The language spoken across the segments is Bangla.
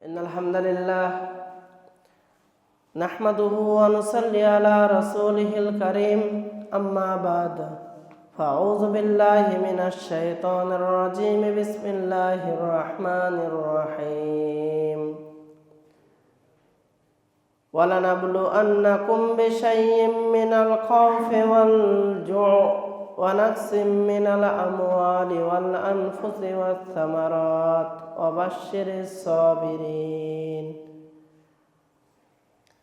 إن الحمد لله نحمده ونصلي على رسوله الكريم أما بعد فأعوذ بالله من الشيطان الرجيم بسم الله الرحمن الرحيم ولنبلونكم بشيء من الخوف والجوع ونقص من الأموال والأنفس والثمرات وبشر الصابرين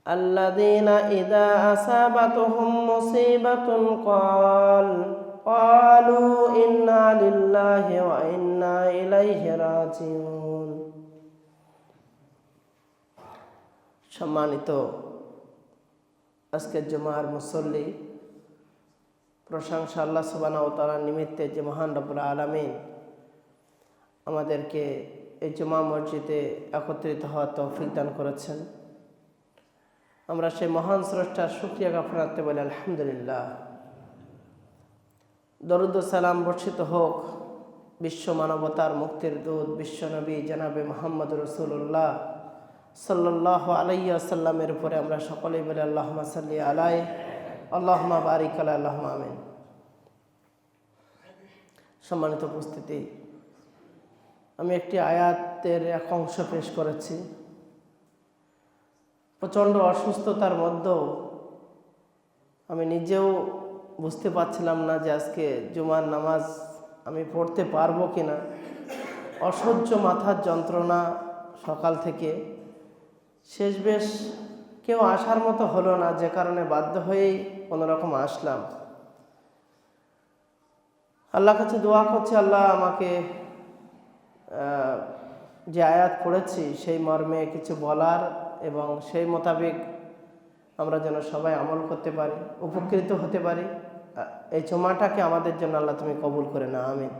الذين إذا أصابتهم مصيبة قالوا إنا لله وإنا إليه راجعون। সম্মানিত আজকের জুমার মুসল্লি, প্রশংসা আল্লাহ সুবহানাহু ওয়া তাআলার নিমিত্তে যে মহান রব্বুল আলামিন আমাদেরকে এই জুমা মসজিদে একত্রিত হওয়ার তৌফিক দান করেছেন। আমরা সেই মহান স্রষ্টার শুকরিয়া জ্ঞাপন করতে বলি আলহামদুলিল্লাহ। দরুদ ও সালাম বর্ষিত হোক বিশ্ব মানবতার মুক্তির দূত বিশ্বনবী জনাবে মুহাম্মদ রাসূলুল্লাহ সাল্লাল্লাহু আলাইহি ওয়াসাল্লামের উপরে। আমরা সকলেই বলি আল্লাহুম্মা সাল্লি আলাইহি আল্লাহুম্মা বারিক আলাইহি আল্লাহুম্মা আমিন। সম্মানিত উপস্থিতি, আমি একটি আয়াতের এক অংশ পেশ করেছি। প্রচণ্ড অসুস্থতার মধ্যেও আমি নিজেও বুঝতে পারছিলাম না যে আজকে জুমার নামাজ আমি পড়তে পারবো কিনা। অসহ্য মাথার যন্ত্রণা সকাল থেকে, শেষ বেশ কেউ আসার মতো হলো না, যে কারণে বাধ্য হয়েই কোনোরকম আসলাম। আল্লাহর কাছে দোয়া করছি, আল্লাহ আমাকে যে আয়াত পড়েছি সেই মর্মে কিছু বলার এবং সেই মোতাবেক আমরা যেন সবাই আমল করতে পারি, উপকৃত হতে পারি। এই জুমাটাকে আমাদের জন্য আল্লাহ তুমি কবুল করে না, আমিন।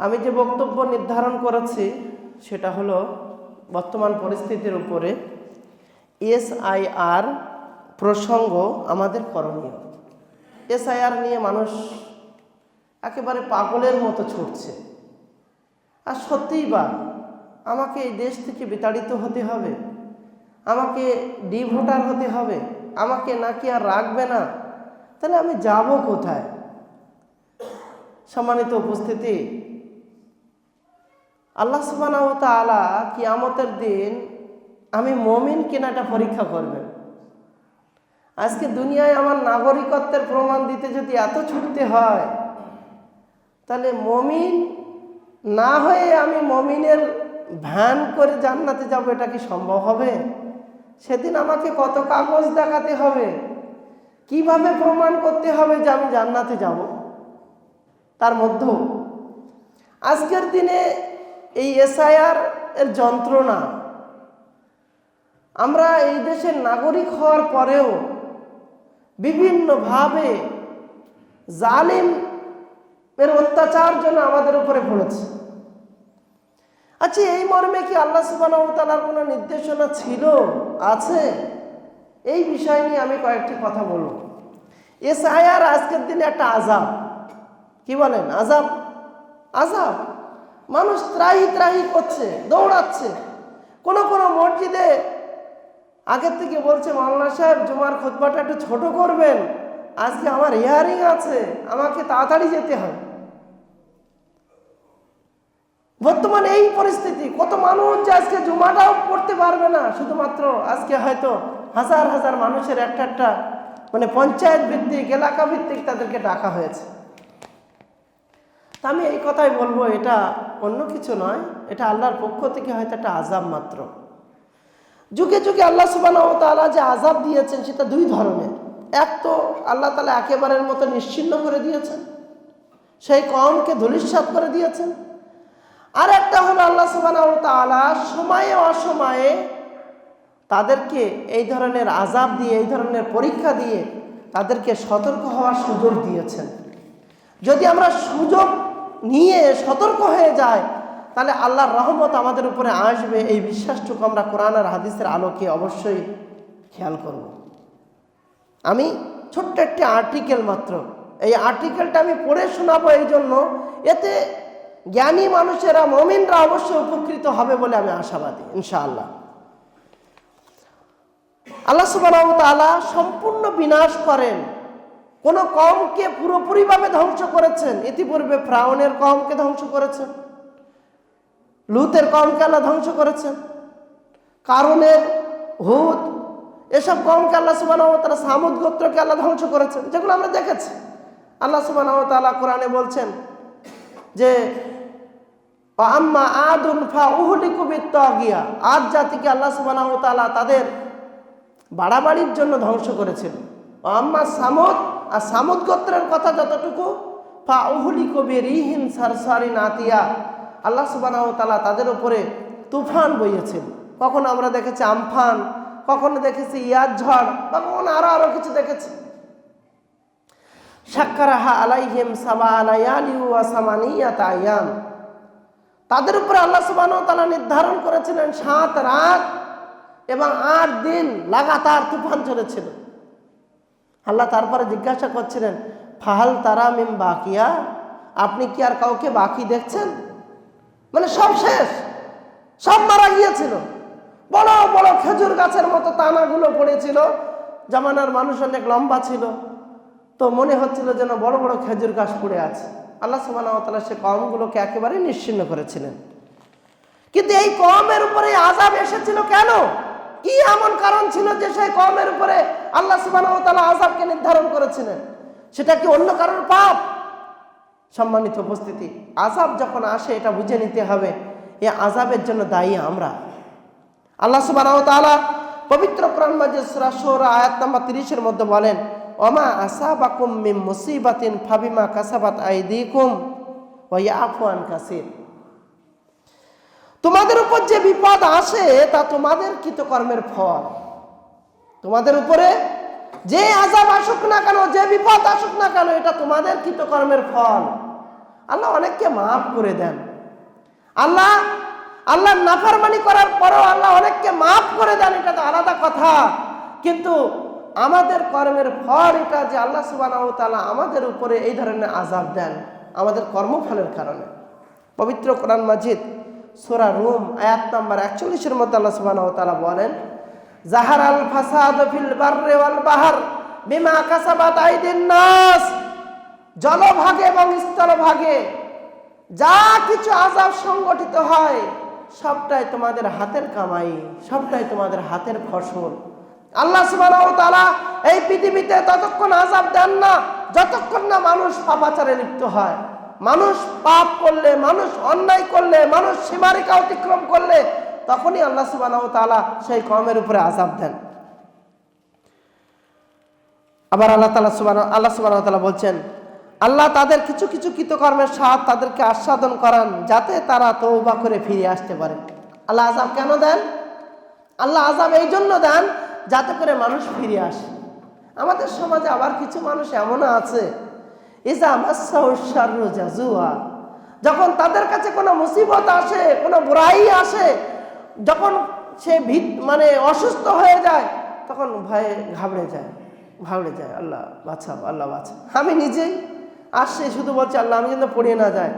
আমি যে বক্তব্য নির্ধারণ করেছি সেটা হলো বর্তমান পরিস্থিতির উপরে এসআইআর প্রসঙ্গ আমাদের করণীয়। এসআইআর নিয়ে মানুষ একেবারে পাগলের মতো ছুটছে। আর সত্যিই বা আমাকে এই দেশ থেকে বিতাড়িত হতে হবে, আমাকে ডিভোটার হতে হবে, আমাকে নাকি আর রাখবে না, তাহলে আমি যাব কোথায়? সম্মানিত উপস্থিতি, আল্লাহ সুবহানাহু ওয়া তাআলা কিয়ামতের দিন আমি মুমিন কিনা এটা পরীক্ষা করবেন। আজকে দুনিয়ায় আমার নাগরিকত্বের প্রমাণ দিতে যদি এত ছুটতে হয়, তাহলে মুমিন না হয়ে আমি মুমিনের ভ্যান করে জান্নাতে যাব, এটা কি সম্ভব হবে? সেদিন আমাকে কত কাগজ দেখাতে হবে, কিভাবে প্রমাণ করতে হবে যে আমি জান্নাতে যাব। তার মধ্যেও আজকের দিনে এই এসআইআর এর যন্ত্রণা, আমরা এই দেশের নাগরিক হওয়ার পরেও বিভিন্নভাবে জালিম এর অত্যাচার জন্য আমাদের উপরে পড়েছে। আচ্ছা, এই মর্মে কি আল্লাহ সুবহানাহু ওয়া তাআলার কোনো নির্দেশনা ছিল, আছে? এই বিষয় নিয়ে আমি কয়েকটি কথা বলব। এসআইআর আজকের দিনে একটা আযাব। কি বলেন? আযাব। আযাব। মানুষ ত্রাহি ত্রাহি করছে, দৌড়াচ্ছে। কোনো কোনো মসজিদে আগের থেকে বলছে, মাওলানা সাহেব জুমার খুতবাটা একটু ছোট করবেন, আজকে আমার হিয়ারিং আছে, আমাকে তাড়াতাড়ি যেতে হয়। বর্তমানে এই পরিস্থিতি, কত মানুষ যে আজকে জুমাটাও পড়তে পারবে না, শুধুমাত্র আজকে হয়তো হাজার হাজার মানুষের একটা মানে পঞ্চায়েত ভিত্তিক, এলাকা ভিত্তিক তাদেরকে ডাকা হয়েছে। তা আমি এই কথাই বলবো, এটা অন্য কিছু নয়, এটা আল্লাহর পক্ষ থেকে হয়তো একটা আযাব মাত্র। যুগে যুগে আল্লাহ সুবহানাহু ওয়া তাআলা যে আযাব দিয়েছেন সেটা দুই ধরনের। এক তো আল্লাহ তাআলা একেবারের মতো নিশ্চিহ্ন করে দিয়েছেন, সেই কওমকে ধূলিসাৎ করে দিয়েছেন। আর একটা হলো আল্লাহ সুবহানাহু ওয়া তাআলা সময়ে অসময়ে তাদেরকে এই ধরনের আযাব দিয়ে, এই ধরনের পরীক্ষা দিয়ে তাদেরকে সতর্ক হওয়ার সুযোগ দিয়েছেন। যদি আমরা সুযোগ নিয়ে সতর্ক হয়ে যাই, তাহলে আল্লাহর রহমত আমাদের উপরে আসবে, এই বিশ্বাসটুকু আমরা কোরআন আর হাদিসের আলোকে অবশ্যই খেয়াল করব। আমি ছোট্ট একটি আর্টিকেল মাত্র, এই আর্টিকেলটা আমি পড়ে শোনাবো, এই জন্য এতে জ্ঞানী মানুষেরা, মুমিনরা অবশ্যই উপকৃত হবে বলে আমি আশাবাদী ইনশাআল্লাহ। আল্লাহ সুবহানাহু ওয়া তাআলা সম্পূর্ণ বিনাশ করেন। কোন কওমকে পুরোপুরিভাবে ধ্বংস করেছেন, ইতিপূর্বে ফিরআউনের কওমকে ধ্বংস করেছেন, লূতের কওমকে আল্লাহ ধ্বংস করেছেন, কারুনের, হুদ, এসব কওমকে আল্লাহ সুবহানাহু ওয়া তাআলা, সামুদ গোত্রকে আল্লাহ ধ্বংস করেছেন, যেগুলো আমরা দেখেছি। আল্লাহ সুবহানাহু ওয়া তাআলা কোরআনে বলছেন যে আম্মা আদুন ফাউহলিকু বিত্তাগিয়া, আদ জাতিকে আল্লাহ সুবহানাহু ওয়া তাআলা তাদের বাড়াবাড়ির জন্য ধ্বংস করেছিল। আম্মা সামুদ, আর সামুদ গোত্রের কথা যতটুকু, ফাউহলিকু বিরিহিন সারসারিন আতিয়া, আল্লাহ সুবহানাহু ওয়া তাআলা তাদের উপরে তুফান বইয়েছিল। কখনো আমরা দেখেছি আমফান, কখনো দেখেছি ইয়াদ ঝড়, কখনো আরো কিছু দেখেছি। সাক্কারাহা আলাইহিম সাবা লায়ালি ওয়া সামানিয়াতা আয়াম, তাদের উপরে আল্লাহ সুবহানাহু ওয়া তাআলা নির্ধারণ করেছিলেন 7 রাত এবং 8 দিন লাগাতার তুফান চলেছিল। আল্লাহ তারপরে জিজ্ঞাসা করছিলেন, ফাহাল তারা মিন বাকিয়া, আপনি কি আর কাউকে বাকি দেখছেন? মানে সব শেষ, সব মারা গিয়েছিল। বড় বড় খেজুর গাছের মতো তানাগুলো পড়েছিল, জামানার মানুষ অনেক লম্বা ছিল, তো মনে হচ্ছিল যেন বড় বড় খেজুর গাছ পড়ে আছে। আল্লাহ সুবহানাহু ওয়া তাআলা সে কওমগুলোকে একেবারে নিশ্চিহ্ন করেছিলেন। কিন্তু এই কওমের উপরে আযাব এসেছিল কেন? কি এমন কারণ ছিল যে সেই কওমের উপরে আল্লাহ সুবহানাহু ওয়া তাআলা আযাবকে নির্ধারণ করেছিলেন? সেটা কি অন্য কারোর পাপ? সম্মানিত উপস্থিতি, আযাব যখন আসে এটা বুঝে নিতে হবে এই আযাবের জন্য দায়ী আমরা। আল্লাহ সুবহানাহু ওয়া তাআলা পবিত্র কোরআন মাজিদ সূরা শুরা আয়াত নাম্বার 30 এর মধ্যে বলেন, ওমা আসাবাকুম মিন মুসিবাতিন ফাবিমা কাসাবাত আইদিকুম ওয়া ইয়াফু আন কাসীর, তোমাদের উপর যে বিপদ আসে তা তোমাদের কৃতকর্মের ফল। তোমাদের উপরে যে আযাব আসুক না কেন, যে বিপদ আসুক না কেন, এটা তোমাদের কৃতকর্মের ফল। আল্লাহ অনেককে মাফ করে দেন। আল্লাহ নাফরমানি করার পরেও আল্লাহ অনেককে মাফ করে দেন, এটা তো আলাদা কথা। কিন্তু আমাদের কর্মের ফল এটা যে আল্লাহ সুবহানাহু ওয়া তাআলা আমাদের উপরে এই ধরনের আযাব দেন আমাদের কর্মফলের কারণে। পবিত্র কোরআন মাজিদ সূরা রুম আয়াত নাম্বার 41 এর মধ্যে আল্লাহ সুবহানাহু ওয়া তাআলা বলেন, জাহারাল ফাসাদু ফিল বাররি ওয়াল বাহর বিমা কাসাবাত আইদিন নাস, জলভাগে এবং স্থলভাগে যা কিছু আযাব সংগঠিত হয় সবটাই তোমাদের হাতের কামাই, সবটাই তোমাদের হাতের ফসল। আল্লাহ সুবহানাহু ওয়া তাআলা এই পৃথিবীতে ততক্ষণ আযাব দেন না যতক্ষণ না মানুষ পাপাচারে লিপ্ত হয়। মানুষ পাপ করলে, মানুষ অন্যায় করলে, মানুষ সীমারেখা অতিক্রম করলে তখনই আল্লাহ সুবহানাহু ওয়া তাআলা সেই কওমের উপরে আযাব দেন। আবার আল্লাহ সুবহানাহু ওয়া তাআলা বলছেন, আল্লাহ তাদের কিছু কিছু কৃতকর্মের স্বাদ তাদেরকে আস্বাদন করান যাতে তারা তওবা করে ফিরে আসতে পারে। আল্লাহ আযাব কেন দেন? আল্লাহ আযাব এই জন্য দেন যাতে করে মানুষ ফিরে আসে। আমাদের সমাজে আবার কিছু মানুষ এমন আছে, ইজা মাসসাহু শাররু জাজুয়া, যখন তাদের কাছে কোনো মুসিবত আসে, কোনো বুরাই আসে, যখন সে মানে অসুস্থ হয়ে যায় তখন ভয়ে ঘাবড়ে যায়। আল্লাহ বাঁচাও, আল্লাহ বাঁচাও। আমি নিজেই আসছে শুধু বলছি, আল্লাহ আমি যেন পড়িয়ে না যায়,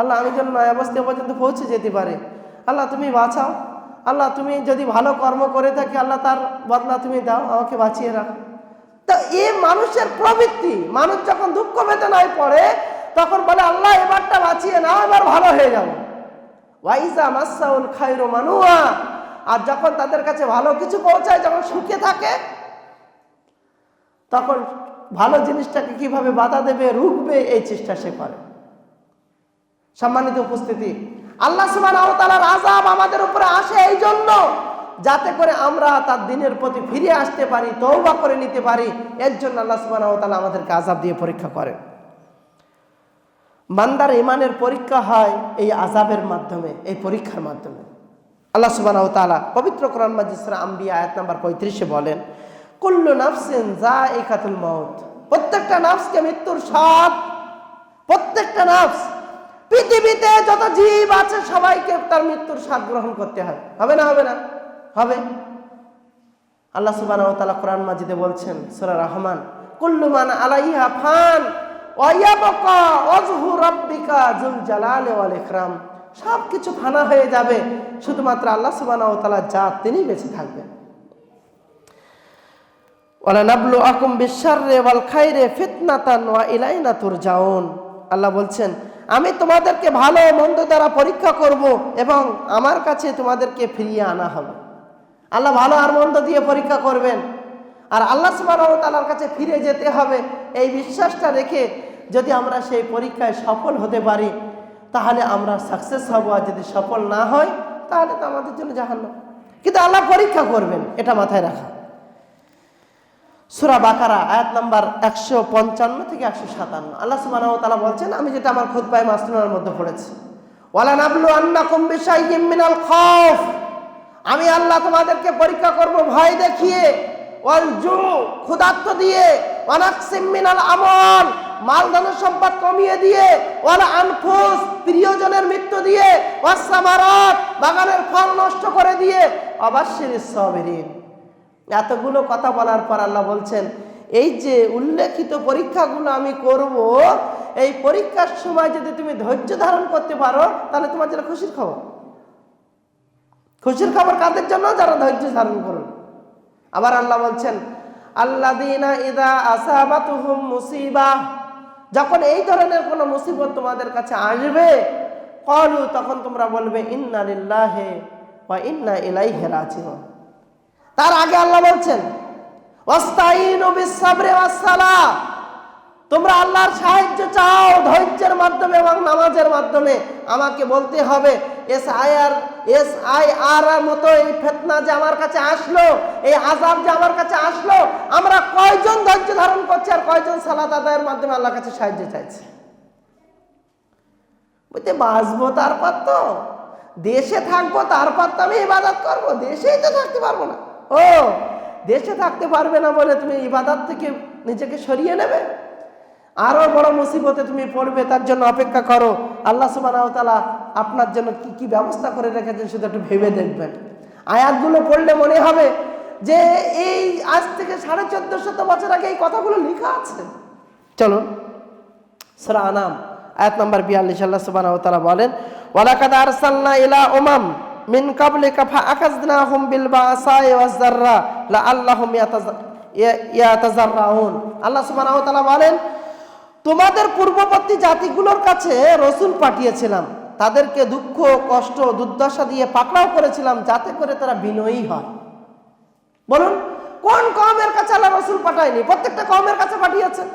আল্লাহ আমি যেন নয় অবস্থা পর্যন্ত পৌঁছে যেতে পারে, আল্লাহ তুমি বাঁচাও, আল্লাহ তুমি যদি ভালো কর্ম করে থাকি আল্লাহ তার বদলা তুমি দাও, আমাকে বাঁচিয়ে রাখো। তো এই মানুষের প্রবৃত্তি, মানুষ যখন দুঃখ বেদনায় পড়ে তখন বলে আল্লাহ এবারটা বাঁচিয়ে নাও, এবার ভালো হয়ে যাবো। ওয়াইজা মাসসাউল খায়রু মানুয়া, আর যখন তাদের কাছে ভালো কিছু পৌঁছায়, যখন সুখে থাকে তখন ভালো জিনিসটাকে কিভাবে বাধা দেবে, রুখবে, এই চেষ্টা সে করে। সম্মানিত উপস্থিতি, আল্লাহ সুবহানাহু ওয়া তাআলার আযাব আমাদের উপরে আসে এই জন্য যাতে করে আমরা তার দিনের প্রতি ফিরে আসতে পারি, তওবা করে নিতে পারি। এর জন্য আল্লাহ সুবহানাহু ওয়া তাআলা আমাদেরকে আযাব দিয়ে পরীক্ষা করেন। বান্দার ঈমানের পরীক্ষা হয় এই আযাবের মাধ্যমে, এই পরীক্ষার মাধ্যমে। আল্লাহ সুবহানাহু ওয়া তাআলা পবিত্র কোরআন মাজিদ সূরা আম্বিয়া আয়াত নাম্বার 35 বলেন, কুল্লু নাফসিন যায়িকাতুল মাউত, প্রত্যেকটা নফসকে মৃত্যুর স্বাদ। প্রত্যেকটা নফস, পৃথিবীতে যত জীব আছে সবাইকে তার মৃত্যুর স্বাদ গ্রহণ করতে হয়। হবে না? হবে না? হবে। আল্লাহ সুবহানাহু ওয়া তাআলা কোরআন মাজিদে বলছেন সূরা রহমান, কুল্লু মান আলাইহা ফান ওয়ায়াবকা ওয়াজহু রাব্বিকা যুল জালালি ওয়াল ইকরাম, সব কিছু ফানা হয়ে যাবে, শুধুমাত্র আল্লাহ সুবহানাহু ওয়া তাআলা জাত তিনি বেঁচে থাকবেন। ওয়ালা নাবলুআকুম বিশ-শাররি ওয়াল খাইরি ফিতনাতান ওয়া ইলাইনা তুরজাউন। আল্লাহ বলছেন আমি তোমাদেরকে ভালো মন্দ দ্বারা পরীক্ষা করব এবং আমার কাছে তোমাদেরকে ফিরিয়ে আনা হবে। আল্লাহ ভালো আর মন্দ দিয়ে পরীক্ষা করবেন, আর আল্লাহ সুবহানাহু ওয়া তাআলার কাছে ফিরে যেতে হবে। এই বিশ্বাসটা রেখে যদি আমরা সেই পরীক্ষায় সফল হতে পারি তাহলে আমরা সাকসেস হব, আর যদি সফল না হয় তাহলে তো আমাদের জন্য জাহান্নাম। কিন্তু আল্লাহ পরীক্ষা করবেন, এটা মাথায় রাখা। সূরা বাকারা আয়াত নাম্বার 155 থেকে 157 আল্লাহ সুবহানাহু ওয়া তাআলা বলছেন, আমি যেটা আমার খুতবায়ে মাসনুনের মধ্যে পড়েছি, ওয়ালা নাবলু আন্নাকুম বিশাইয়্যিম মিনাল খাউফ, আমি আল্লাহ তোমাদেরকে পরীক্ষা করব ভয় দেখিয়ে, ওয়াল জু ক্ষুধার্ত দিয়ে, ওয়া নাকসিম মিনাল আমওয়াল মাল ধন সম্পদ কমিয়ে দিয়ে, ওয়াল আনফুস প্রিয়জনের মৃত্যু দিয়ে, ওয়াস সামারাত বাগানের ফল নষ্ট করে দিয়ে, ওয়াবাশশিরিস সাবিরিন। এতগুলো কথা বলার পর আল্লাহ বলছেন এই যে উল্লেখিত পরীক্ষাগুলো আমি করব, এই পরীক্ষার সময় যদি তুমি ধৈর্য ধারণ করতে পারো তাহলে তোমার জন্য খুশির খবর। খুশির খবর কাদের জন্য? যারা ধৈর্য ধারণ করুন। আবার আল্লাহ বলছেন আল্লাযীনা ইযা আসাবাতুহুম মুসিবা, যখন এই ধরনের কোনো মুসিবত তোমাদের কাছে আসবে, ক্বালু তখন তোমরা বলবে ইন্না লিল্লাহি ওয়া ইন্না ইলাইহি রাজিউন। তার আগে আল্লাহ বলছেন ওয়াস্তাইনু বিস-সাবরি ওয়াস-সালাহ, তোমরা আল্লাহর সাহায্য চাও ধৈর্যের মাধ্যমে এবং নামাজের মাধ্যমে। আমাকে বলতে হবে SIR মতো এই ফিতনা যে আমার কাছে আসলো, এই আযাব যে আমার কাছে আসলো, আমরা কয়জন ধৈর্য ধারণ করছি আর কয়জন সালাত আদায়ের মাধ্যমে আল্লাহর কাছে সাহায্য চাইছি। বুঝতে বাঁচবো তারপর তো, দেশে থাকবো তারপর তো আমি ইবাদত করবো, দেশেই তো থাকতে পারবো না। ও দেশে থাকতে পারবে না বলে তুমি ইবাদত থেকে নিজেকে সরিয়ে নেবে? আরো বড় মুসিবতে তুমি পড়বে, তার জন্য অপেক্ষা করো। আল্লাহ সুবহানাহু ওয়া তাআলা আপনার জন্য কি কি ব্যবস্থা করে রেখেছেন সেটা একটু ভেবে দেখবেন। আয়াতগুলো পড়লে মনে হবে যে এই আজ থেকে 1450 বছর আগে এই কথাগুলো লেখা আছে। চলুন সূরা আনাম আয়াত নাম্বার 42 আল্লাহ সুবহানাহু ওয়া তাআলা বলেন ওয়ালাকাদ আরসালনা ইলা উমাম মিন কাবলিকা ফাআখাযনাহুম বিল বাসাই ওয়াজ যাররা লাআল্লাহুম ইয়াতাযাররাউন। আল্লাহ সুবহানাহু ওয়া তাআলা বলেন তোমাদের পূর্ববর্তী জাতিগুলোর কাছে রাসূল পাঠিয়েছিলাম, তাদেরকে দুঃখ কষ্ট দুর্দশা দিয়ে পাকড়াও করেছিলাম যাতে করে তারা বিনয়ী হয়। বলুন কোন কওমের কাছে আল্লাহ রাসূল পাঠায়নি? প্রত্যেকটা কওমের কাছে পাঠিয়েছেন।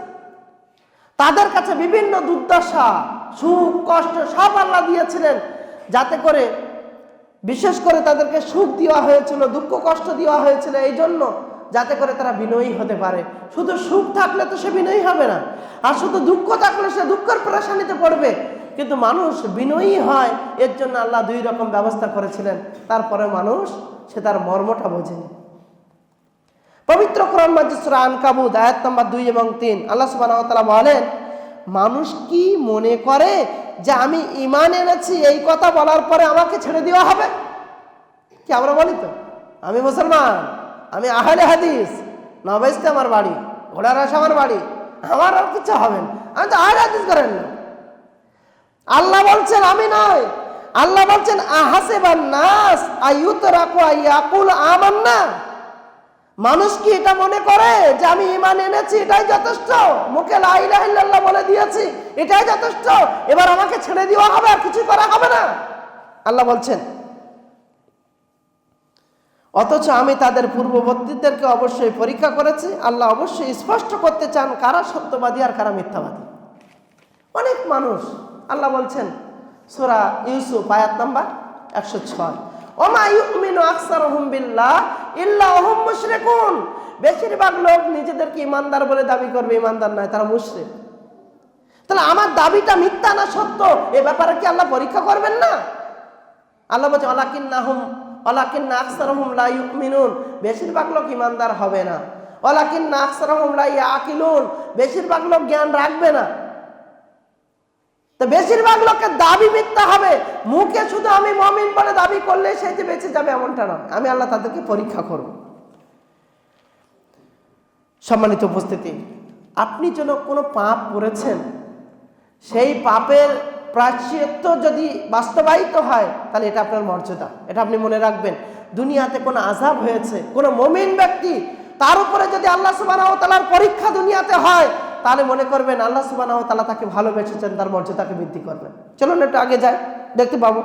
তাদের কাছে বিভিন্ন দুর্দশা সুখ কষ্ট সব আল্লাহ দিয়েছিলেন, যাতে করে বিশেষ করে তাদেরকে সুখ দেওয়া হয়েছিল, দুঃখ কষ্ট দেওয়া হয়েছিল এই জন্য যাতে করে তারা বিনয়ী হতে পারে। শুধু সুখ থাকলে তো সে বিনয়ী হবে না, আর শুধু দুঃখ থাকলে সে দুঃখের পেরেশানিতে পড়বে। কিন্তু মানুষ বিনয়ী হয় এর জন্য আল্লাহ দুই রকম ব্যবস্থা করেছিলেন। তারপরে মানুষ সে তার মর্মটা বোঝেনি। পবিত্র কোরআন মাজিদ সূরা আনকাবুত আয়াত নাম্বার 2 এবং 3 আল্লাহ সুবহানাহু ওয়া তাআলা বলেন মানুষ কি মনে করে যে আমি ঈমান এনেছি এই কথা বলার পরে আমাকে ছেড়ে দেওয়া হবে? কি আমরা বলি তো আমি মুসলমান, আমি আহলে হাদিস, নবাইস্তে আমার বাড়ি, ঘোড়ারাস আমার বাড়ি, আমার আর কিছু হবে না, আমি তো আহলে হাদিস করেন না। আল্লাহ বলছেন আমি নয়, আল্লাহ বলছেন আহাসিবান নাস আইয়ুতরাকু আইয়াকুল আমান্না। মানুষ কি এটা মনে করে যে আমি ঈমান এনেছি এটাই যথেষ্ট, মুখে লা ইলাহা ইল্লাল্লাহ বলে দিয়েছি এটাই যথেষ্ট, এবার আমাকে ছেড়ে দেওয়া হবে আর কিছু করা হবে না? আল্লাহ বলছেন অথচ আমি তাদের পূর্ববর্তীদেরকে অবশ্যই পরীক্ষা করেছি। আল্লাহ অবশ্যই স্পষ্ট করতে চান কারা সত্যবাদী আর কারা মিথ্যাবাদী। অনেক মানুষ আল্লাহ বলছেন সূরা ইউসুফ আয়াত নাম্বার 106 ওমা ইউমিনু আকসারুহুম বিল্লাহ ইল্লা হুম মুশরিকুন। বেশিরভাগ লোক নিজেদেরকে ইমানদার বলে দাবি করবে, ইমানদার নয়, তারা মুশরিক। তাহলে আমার দাবিটা মিথ্যা না সত্য এ ব্যাপারে কি আল্লাহ পরীক্ষা করবেন না? আল্লাহ বলছে ওয়ালাকিন্না আকসারুহুম লা ইউমিনুন, বেশিরভাগ লোক ইমানদার হবে না। ওয়ালাকিন্না আকসারুহুম লা ইয়াকিলুন, বেশিরভাগ লোক জ্ঞান রাখবে না। তো বেশিরভাগ লোকের দাবি মিথ্যা হবে, মুখে শুধু আমি মুমিন বলে দাবি করলে সে যে বেঁচে যাবে এমনটা নয়। আমি আল্লাহ তাদেরকে পরীক্ষা করব। সম্মানিত উপস্থিতি, আপনি যেন কোনো পাপ করেছেন, সেই পাপের প্রায়শ্চিত্ত যদি বাস্তবায়িত হয় তাহলে এটা আপনার মর্যাদা। এটা আপনি মনে রাখবেন। দুনিয়াতে কোনো আযাব হয়েছে, কোনো মুমিন ব্যক্তি তার উপরে যদি আল্লাহ সুবহানাহু ওয়া তাআলার পরীক্ষা দুনিয়াতে হয়, তাহলে মনে করবেন আল্লাহ সুবহানাহু ওয়া তাআলা তাকে ভালোবেসেছেন, তার মর্যাদাকে বৃদ্ধি করবেন। চলুন একটু আগে যাই, দেখতে পাবো।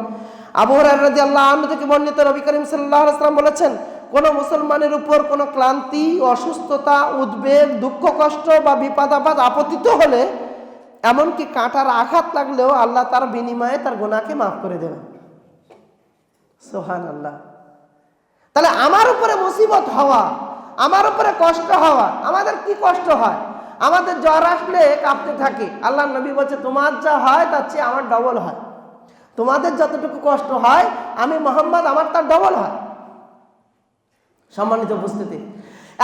আবু হুরায়রা রাদিয়াল্লাহু আনহু থেকে বর্ণিত, নবী করিম সাল্লাল্লাহু আলাইহি ওয়াসাল্লাম বলেছেন, কোন মুসলমানের উপর কোনো ক্লান্তি, অসুস্থতা, উদ্বেগ, দুঃখ কষ্ট বা বিপদ আপদ আপতিত হলে, এমনকি কাঁটার আঘাত লাগলেও আল্লাহ তার বিনিময়ে তার গুনাহকে মাফ করে দেবেন। সুবহানাল্লাহ। তাহলে আমার উপরে মুসিবত হওয়া, আমার উপরে কষ্ট হওয়া, আমাদের কি কষ্ট হয়? আমাদের জ্বর আসলে কাঁপতে থাকি। আল্লাহর নবী বলছে, তোমার যা হয় তার চেয়ে আমার ডবল হয়। তোমাদের যতটুকু কষ্ট হয় আমি মুহাম্মদ আমার তার ডবল হয়। সম্মানিত উপস্থিতি,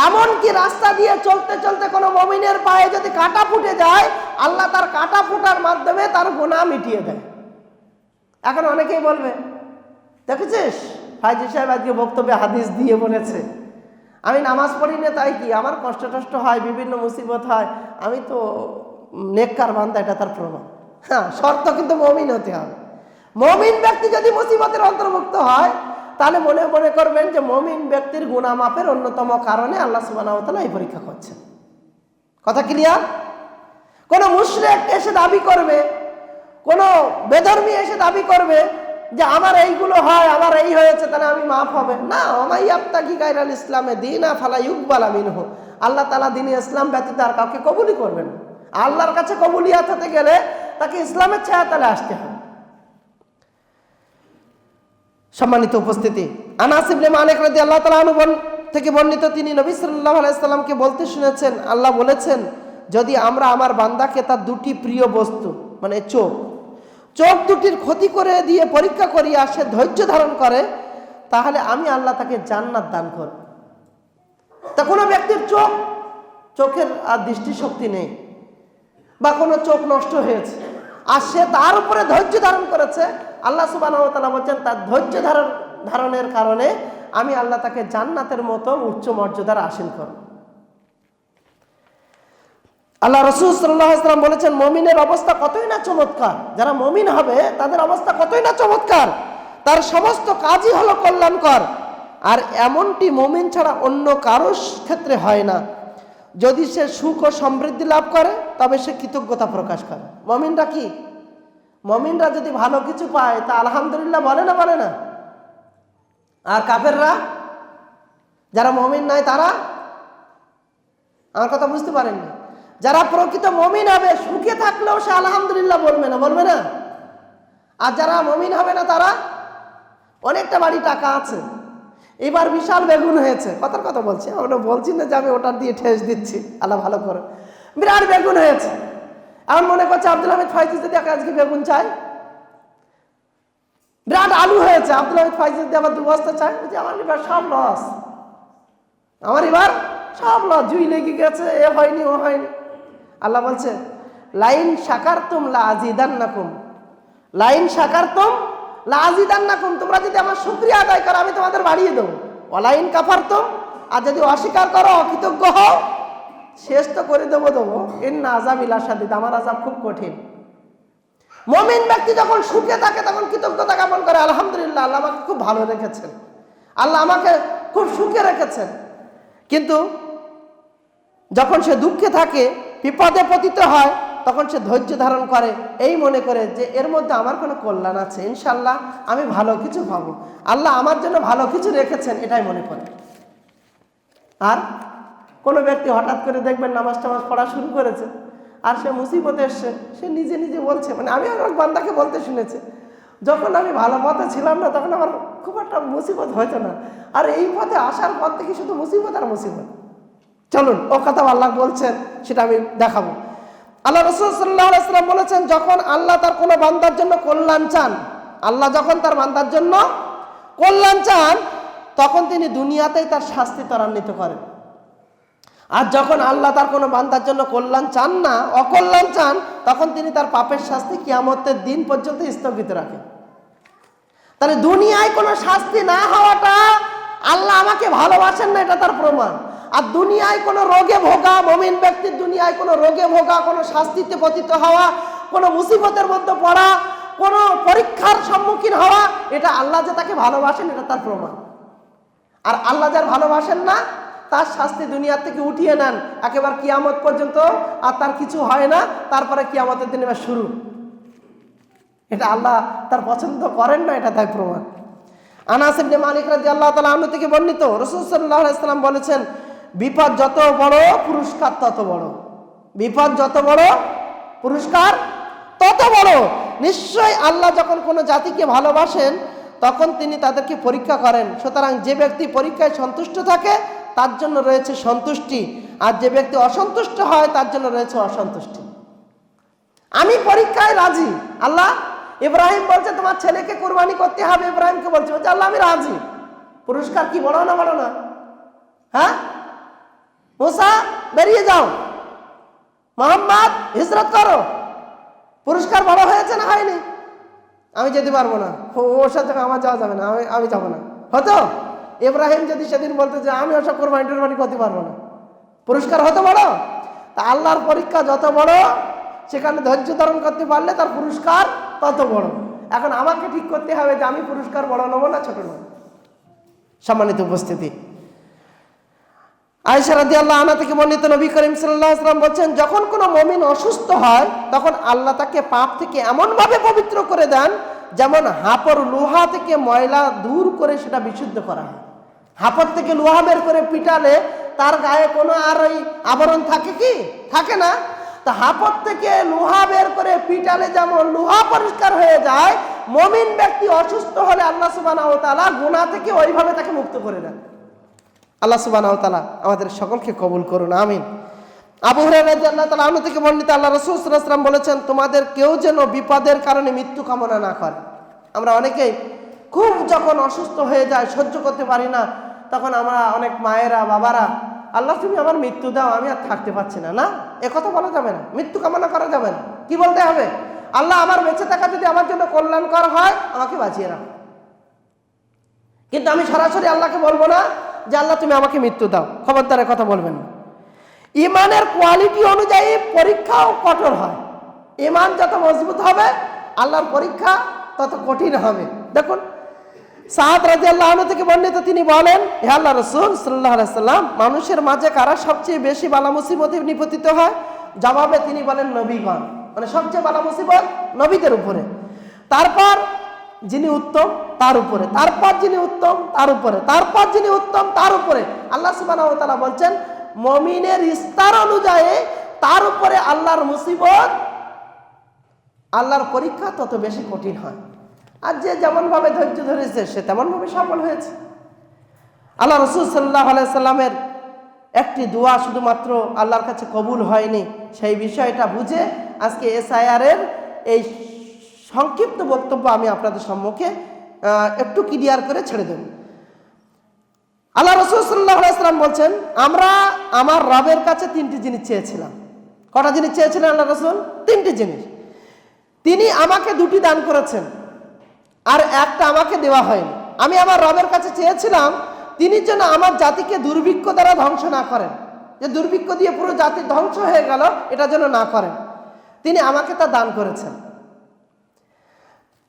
এমনকি রাস্তা দিয়ে চলতে চলতে কোনো মুমিনের পায়ে যদি কাঁটা ফুটে যায়, আল্লাহ তার কাঁটা ফুটার মাধ্যমে তার গুনাহ মিটিয়ে দেয়। এখন অনেকেই বলবে, দেখেছিস ফাইজি সাহেব আজকে বক্তব্যে হাদিস দিয়ে বলেছে, আমি নামাজ পড়ি না তাই কি, আমার কষ্ট টষ্ট হয়, বিভিন্ন মুসিবত হয়, আমি তো নেককার বান্দা, এটা তার প্রমাণ। হ্যাঁ, শর্ত কিন্তু মুমিন হতে হবে। মুমিন ব্যক্তি যদি মুসিবতের অন্তর্ভুক্ত হয়, তাহলে মনে মনে করবেন যে মুমিন ব্যক্তির গুনাহ মাপের অন্যতম কারণে আল্লাহ সুবহানাহু ওয়া তাআলা এই পরীক্ষা করছেন। কথা ক্লিয়ার? কোন মুশরিক এসে দাবি করবে, কোন বেধর্মী এসে দাবি করবে যে আমার এইগুলো হয়, আমার এই হয়েছে, তাহলে আমি মাফ হবে না। ওমাই ইয়াবতাগি গায়রাল ইসলামে দীনা ফালা ইউকবালা মিনহু। আল্লাহ তাআলা দ্বীনে ইসলাম ব্যতীত আর কাউকে কবুলই করবেন না। আল্লাহর কাছে কবুলিয়াত হতে গেলে তাকে ইসলামের ছায়াতলে আসতে হবে। সম্মানিত উপস্থিতি, আনাস ইবনে মালিক রাদিয়াল্লাহু তাআলা আনহু থেকে বর্ণিত, তিনি নবী সাল্লাল্লাহু আলাইহি সাল্লামকে বলতে শুনেছেন, আল্লাহ বলেছেন, যদি আমরা আমার বান্দাকে তার দুটি প্রিয় বস্তু মানে চোখ দুটির ক্ষতি করে দিয়ে পরীক্ষা করি আর সে ধৈর্য ধারণ করে, তাহলে আমি আল্লাহ তাকে জান্নাত দান করব। তা কোনো ব্যক্তির চোখের আর দৃষ্টিশক্তি নেই, বা কোনো চোখ নষ্ট হয়েছে, আর সে তার উপরে ধৈর্য ধারণ করেছে, আল্লাহ সুবহানাহু ওয়া তাআলা বলছেন তার ধৈর্য ধারণের কারণে আমি আল্লাহ তাকে জান্নাতের মতো উচ্চ মর্যাদার হাসিল করব। আল্লাহ রাসূল সাল্লাল্লাহু আলাইহি ওয়াসাল্লাম বলেছেন, মুমিনের অবস্থা কতই না চমৎকার। যারা মুমিন হবে তাদের অবস্থা কতই না চমৎকার, তার সমস্ত কাজই হলো কল্যাণকর। আর এমনটি মুমিন ছাড়া অন্য কারো ক্ষেত্রে হয় না। যদি সে সুখ ও সমৃদ্ধি লাভ করে তবে সে কৃতজ্ঞতা প্রকাশ করে। মুমিনরা কি? মুমিনরা যদি ভালো কিছু পায় তা আলহামদুলিল্লাহ বলে না, বলে না? আর কাফেররা, যারা মুমিন নয়, তারা, আমার কথা বুঝতে পারেননি, যারা প্রকৃত মুমিন হবে সুখে থাকলেও সে আলহামদুলিল্লাহ বলবে না, বলবে না? আর যারা মুমিন হবে না, তারা অনেকটা বাড়ি টাকা আছে, এবার বিশাল বেগুন হয়েছে, কথার কথা বলছি, আমরা বলছি না যে আমি ওটার দিয়ে ঠেস দিচ্ছি, আল্লাহ ভালো করে, বিরাট বেগুন হয়েছে। এখন মনে করছে আব্দুল হামিদ ফাইজি যদি আজকে বেগুন চাই, বিরাট আলু হয়েছে, আব্দুল হামিদ ফাইজি যদি আবার 2 বস্তা চাই, বলছি আমার এবার সব লস, আমার এবার সব লস, জুই লেগে গেছে, এ হয়নি ও হয়নি। আল্লাহ বলছে, লাইন শাকারতুম লাযিদান্নাকুম, লাইন শাকারতুম লাযিদান্নাকুম, তোমরা যদি আমার শুকরিয়া আদায় করো আমি তোমাদের বাড়িয়ে দেবো। ওয়ালাইন কাফারতুম, আর যদি অস্বীকার করো, অকৃতজ্ঞ হও, শেষ তো করে দেবো। ইন্না আযাবি লাশাদীদ, আমার আযাব খুব কঠিন। মুমিন ব্যক্তি যখন সুখে থাকে তখন কৃতজ্ঞতা জ্ঞাপন করে, আলহামদুলিল্লাহ, আল্লাহ আমাকে খুব ভালো রেখেছেন, আল্লাহ আমাকে খুব সুখে রেখেছেন। কিন্তু যখন সে দুঃখে থাকে, বিপদে পতিত হয়, তখন সে ধৈর্য ধারণ করে, এই মনে করে যে এর মধ্যে আমার কোনো কল্যাণ আছে, ইনশাল্লাহ আমি ভালো কিছু পাবো, আল্লাহ আমার জন্য ভালো কিছু রেখেছেন, এটাই মনে করে। আর কোনো ব্যক্তি হঠাৎ করে দেখবেন নামাজ টামাজ পড়া শুরু করেছে, আর সে মুসিবতে এসছে, সে নিজে নিজে বলছে, মানে আমি আমার বান্দাকে বলতে শুনেছি, যখন আমি ভালো পথে ছিলাম না তখন আমার খুব একটা মুসিবত হয়তো না, আর এই পথে আসার পর থেকে শুধু মুসিবত আর মুসিবত। চলুন ও কথা আল্লাহ বলছেন সেটা আমি দেখাবো। আল্লাহ রাসূল সাল্লাল্লাহু আলাইহি ওয়াসাল্লাম বলেছেন, যখন আল্লাহ তার কোনো বান্দার জন্য কল্যাণ চান, আল্লাহ যখন তার বান্দার জন্য কল্যাণ চান, তখন তিনি দুনিয়াতেই তার শাস্তি ত্বরান্বিত করেন। আর যখন আল্লাহ তার কোনো বান্দার জন্য কল্যাণ চান না, অকল্যাণ চান, তখন তিনি তার পাপের শাস্তি কিয়ামতের দিন পর্যন্ত স্থগিত রাখেন। তাহলে দুনিয়ায় কোনো শাস্তি না হওয়াটা আল্লাহ আমাকে ভালোবাসেন না, এটা তার প্রমাণ। আর দুনিয়ায় কোনো রোগে ভোগা, মুমিন ব্যক্তির দুনিয়ায় কোনো রোগে ভোগা, কোনো শাস্তিতে পতিত হওয়া, কোনো মুসিবতের মধ্যে পড়া, কোনো পরীক্ষার সম্মুখীন হওয়া, এটা আল্লাহ যে তাকে ভালোবাসেন এটা তার প্রমাণ। আর আল্লাহ যার ভালোবাসেন না তার শাস্তি দুনিয়ার থেকে উঠিয়ে নেন একেবারে কিয়ামত পর্যন্ত, আর তার কিছু হয় না, তারপরে কিয়ামতের দিন এবার শুরু। এটা আল্লাহ তার পছন্দ করেন না, এটা তার প্রমাণ। আনাস ইবনে মালিক রাদিয়াল্লাহু তাআলা আনহু থেকে বর্ণিত, রাসূল সাল্লাল্লাহু আলাইহি ওয়াসাল্লাম বলেছেন, বিপদ যত বড় পুরস্কার তত বড়। বিপদ যত বড় পুরস্কার তত বড়। নিশ্চয়ই আল্লাহ যখন কোনো জাতিকে ভালোবাসেন তখন তিনি তাদেরকে পরীক্ষা করেন। সুতরাং যে ব্যক্তি পরীক্ষায় সন্তুষ্ট থাকে তার জন্য রয়েছে সন্তুষ্টি, আর যে ব্যক্তি অসন্তুষ্ট হয় তার জন্য রয়েছে অসন্তুষ্টি। আমি পরীক্ষায় রাজি। আল্লাহ ইব্রাহিম বলছে তোমার ছেলেকে কুরবানি করতে হবে, ইব্রাহিমকে বলছে আল্লাহ আমি রাজি। পুরস্কার কি বড় না বড় না? হ্যাঁ, মুসা বেরিয়ে যাও, মোহাম্মদ হিজরত করো, পুরস্কার বড় হয়েছে না হয়নি? আমি যেতে পারবো না, ওর সাথে আমার যাওয়া যাবে না, আমি যাবো না। হতো ইব্রাহিম যদি সেদিন বলতো যে আমি ওসব কোরবানি টোরবানি করতে পারবো না, পুরস্কার হতো বড়? তা আল্লাহর পরীক্ষা যত বড় সেখানে ধৈর্য ধারণ করতে পারলে তার পুরস্কার তত বড়। এখন আমাকে ঠিক করতে হবে যে আমি পুরস্কার বড় নেবো না ছোট নেব। সম্মানিত উপস্থিতি, আয়েশা রাদিয়াল্লাহু আনহা থেকে বর্ণিত, নবী করিম সাল্লাল্লাহু আলাইহি ওয়াসাল্লাম বলেন, যখন কোনো মুমিন অসুস্থ হয় তখন আল্লাহ তাকে পাপ থেকে এমনভাবে পবিত্র করে দেন যেমন হাপড় লোহা থেকে ময়লা দূর করে সেটা বিশুদ্ধ করা হয়। হাপড় থেকে লোহা বের করে পিটালে তার গায়ে কোনো আর ওই আবরণ থাকে কি? থাকে না। তা হাপড় থেকে লোহা বের করে পিটালে যেমন লোহা পরিষ্কার হয়ে যায়, মুমিন ব্যক্তি অসুস্থ হলে আল্লাহ সুবহানাহু ওয়া তাআলা গুনাহ থেকে ওইভাবে তাকে মুক্ত করে দেন। আল্লাহ সুবহানাহু ওয়া তাআলা আমাদের সকলকে কবুল করুন, আমিন। আবু হুরায়রা রাদিয়াল্লাহু তাআলা আনহু থেকে বর্ণিত, আল্লাহ রাসূল সাল্লাল্লাহু আলাইহি ওয়াসাল্লাম বলেছেন, তোমাদের কেউ যেন বিপদের কারণে মৃত্যু কামনা না করে। আমরা অনেকেই খুব যখন অসুস্থ হয়ে যায়, সহ্য করতে পারি না, তখন আমরা অনেক মায়েরা বাবারা, আল্লাহ তুমি আমার মৃত্যু দাও, আমি আর থাকতে পারছি না। না, একথা বলা যাবে না, মৃত্যু কামনা করা যাবে না। কি বলতে হবে? আল্লাহ আমার বেঁচে থাকা যদি আমার জন্য কল্যাণকর হয় আমাকে বাঁচিয়ে রাখো। কিন্তু আমি সরাসরি আল্লাহকে বলবো না যে আল্লাহ তুমি আমাকে মৃত্যু দাও, খবরদার কথা বলবেন না। ইমানের কোয়ালিটি অনুযায়ী পরীক্ষাও কঠোর হয়। ইমান যত মজবুত হবে আল্লাহর পরীক্ষা তত কঠিন হবে। দেখুন সাদ রাদিয়াল্লাহু আনহু থেকে বর্ণিত, তিনি বলেন, হে আল্লাহ রাসূল সাল্লাল্লাহু আলাইহি ওয়াসাল্লাম, মানুষের মাঝে কারা সবচেয়ে বেশি বালা মুসিবতে নিপতিত হয়? জবাবে তিনি বলেন নবীগণ, মানে সবচেয়ে বালা মুসিবত নবীদের উপরে, তারপর যিনি উত্তম তার উপরে, তারপর যিনি উত্তম তার উপরে, তারপর যিনি উত্তম তার উপরে। আল্লাহ সুবহানাহু ওয়া তাআলা বলছেন মুমিনের স্তর অনুযায়ী তার উপরে আল্লাহর মুসিবত, আল্লাহর পরীক্ষা তত বেশি কঠিন হয়। আর যে যেমন ভাবে ধৈর্য ধরেছে সে তেমন ভাবে সফল হয়েছে। আল্লাহ রাসূল সাল্লাল্লাহু আলাইহি সাল্লামের একটি দোয়া শুধুমাত্র আল্লাহর কাছে কবুল হয়নি, সেই বিষয়টা বুঝে আজকে SIR এর এই সংক্ষিপ্ত বক্তব্য আমি আপনাদের সম্মুখে একটু ক্লিয়ার করে ছেড়ে দেব। আল্লাহ রাসূল সাল্লাল্লাহু আলাইহি সাল্লাম বলছেন, আমরা আমার রবের কাছে তিনটি জিনিস চেয়েছিলাম। কটা জিনিস চেয়েছিলেন আল্লাহ রাসূল? তিনটি জিনিস। তিনি আমাকে দুটি দান করেছেন, আর একটা আমাকে দেওয়া হয়নি। আমি আমার রবের কাছে চেয়েছিলাম তিনি যেন আমার জাতিকে দুর্ভিক্ষ দ্বারা ধ্বংস না করেন, যে দুর্ভিক্ষ দিয়ে পুরো জাতি ধ্বংস হয়ে গেল, এটা যেন না করেন। তিনি আমাকে তা দান করেছেন।